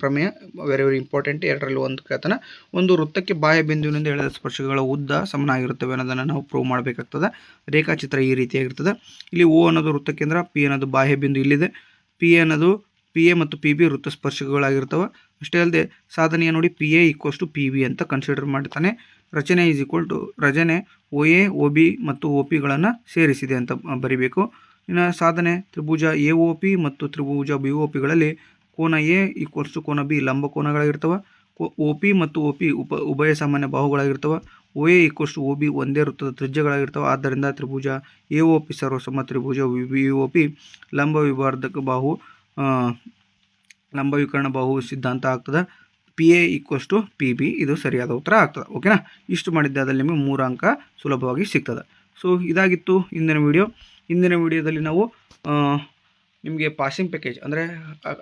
ಪ್ರಮೇಯ, ವೆರಿ ವೆರಿ ಇಂಪಾರ್ಟೆಂಟ್. 2ರಲ್ಲಿ 1 ಕೇಳ್ತಾನೆ. ಒಂದು ವೃತ್ತಕ್ಕೆ ಬಾಹ್ಯ ಬಿಂದುವಿನಿಂದ ಎಳೆದ ಸ್ಪರ್ಶಗಳ ಉದ್ದ ಸಮನಾಗಿರುತ್ತವೆ ಅನ್ನೋದನ್ನು ನಾವು ಪ್ರೂವ್ ಮಾಡಬೇಕಾಗ್ತದೆ. ರೇಖಾಚಿತ್ರ ಈ ರೀತಿಯಾಗಿರ್ತದೆ. ಇಲ್ಲಿ ಓ ಅನ್ನೋದು ವೃತ್ತ ಕೇಂದ್ರ, ಪಿ ಅನ್ನೋದು ಬಾಹ್ಯ ಬಿಂದು ಇಲ್ಲಿದೆ, ಪಿ ಎ ಮತ್ತು ಪಿ ಬಿ ವೃತ್ತ ಸ್ಪರ್ಶಕಗಳಾಗಿರ್ತವೆ. ಅಷ್ಟೇ ಅಲ್ಲದೆ ಸಾಧನೆಯ ನೋಡಿ P A equals to P B ಅಂತ ಕನ್ಸಿಡರ್ ಮಾಡ್ತಾನೆ. ರಚನೆ ಈಸ್ ಈಕ್ವಲ್ ಟು ರಚನೆ ಒ ಎ ಒ ಬಿ ಮತ್ತು ಒ ಪಿಗಳನ್ನು ಸೇರಿಸಿದೆ ಅಂತ ಬರಿಬೇಕು. ಇನ್ನು ಸಾಧನೆ ತ್ರಿಭುಜ ಎ ಒ ಪಿ ಮತ್ತು ತ್ರಿಭುಜ ಬಿ ಒ ಪಿಗಳಲ್ಲಿ ಕೋನ ಎ ಈಕ್ವಲ್ಸ್ ಟು ಕೋನ ಬಿ ಲಂಬ ಕೋನಗಳಾಗಿರ್ತವೆ. ಒ ಪಿ ಮತ್ತು ಒ ಪಿ ಉಭಯ ಸಾಮಾನ್ಯ ಬಾಹುಗಳಾಗಿರ್ತವೆ. O A equals to O B ಒಂದೇ ವೃತ್ತದ ತ್ರಿಜ್ಯಗಳಾಗಿರ್ತವೆ. ಆದ್ದರಿಂದ ತ್ರಿಭುಜ ಎ ಒ ಪಿ ಸರ್ವಸಮ ತ್ರಿಭುಜ ಬಿ ಒ ಪಿ ಲಂಬ ವಿಭಾಜಕ ಬಾಹು ಲಂಬ ವಿಕರ್ಣ ಬಾಹು ಸಿದ್ಧಾಂತ ಆಗ್ತದೆ. P A equals to P B ಇದು ಸರಿಯಾದ ಉತ್ತರ ಆಗ್ತದೆ. ಓಕೆನಾ? ಇಷ್ಟು ಮಾಡಿದ್ದಾದಲ್ಲಿ ನಿಮಗೆ 3 ಅಂಕ ಸುಲಭವಾಗಿ ಸಿಗ್ತದೆ. ಸೊ ಇದಾಗಿತ್ತು ಇಂದಿನ ವಿಡಿಯೋ. ಇಂದಿನ ವಿಡಿಯೋದಲ್ಲಿ ನಾವು ನಿಮಗೆ ಪಾಸಿಂಗ್ ಪ್ಯಾಕೇಜ್ ಅಂದರೆ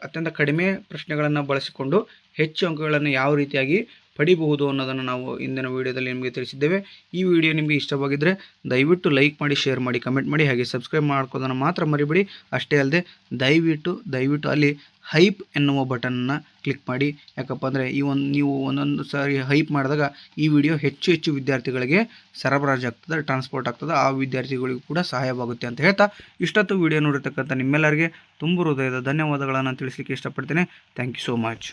ಅತ್ಯಂತ ಕಡಿಮೆ ಪ್ರಶ್ನೆಗಳನ್ನು ಬಳಸಿಕೊಂಡು ಹೆಚ್ಚು ಅಂಕಗಳನ್ನು ಯಾವ ರೀತಿಯಾಗಿ ಪಡಿಬಹುದು ಅನ್ನೋದನ್ನು ನಾವು ಇಂದಿನ ವಿಡಿಯೋದಲ್ಲಿ ನಿಮಗೆ ತಿಳಿಸಿದ್ದೇವೆ. ಈ ವಿಡಿಯೋ ನಿಮಗೆ ಇಷ್ಟವಾಗಿದ್ದರೆ ದಯವಿಟ್ಟು ಲೈಕ್ ಮಾಡಿ, ಶೇರ್ ಮಾಡಿ, ಕಮೆಂಟ್ ಮಾಡಿ, ಹಾಗೆ ಸಬ್ಸ್ಕ್ರೈಬ್ ಮಾಡ್ಕೋದನ್ನು ಮಾತ್ರ ಮರಿಬೇಡಿ. ಅಷ್ಟೇ ಅಲ್ಲದೆ ದಯವಿಟ್ಟು ಅಲ್ಲಿ ಹೈಪ್ ಎನ್ನುವ ಬಟನ್ನ ಕ್ಲಿಕ್ ಮಾಡಿ. ಯಾಕಪ್ಪ ಅಂದರೆ ನೀವು ಒಂದೊಂದು ಸಾರಿ ಹೈಪ್ ಮಾಡಿದಾಗ ಈ ವಿಡಿಯೋ ಹೆಚ್ಚು ವಿದ್ಯಾರ್ಥಿಗಳಿಗೆ ಸರಬರಾಜು ಆಗ್ತದೆ, ಟ್ರಾನ್ಸ್ಪೋರ್ಟ್ ಆಗ್ತದೆ. ಆ ವಿದ್ಯಾರ್ಥಿಗಳಿಗೂ ಕೂಡ ಸಹಾಯವಾಗುತ್ತೆ ಅಂತ ಹೇಳ್ತಾ ಇಷ್ಟೊತ್ತು ವಿಡಿಯೋ ನೋಡಿರ್ತಕ್ಕಂಥ ನಿಮ್ಮೆಲ್ಲರಿಗೆ ತುಂಬ ಹೃದಯದ ಧನ್ಯವಾದಗಳನ್ನು ತಿಳಿಸಲಿಕ್ಕೆ ಇಷ್ಟಪಡ್ತೇನೆ. Thank you so much.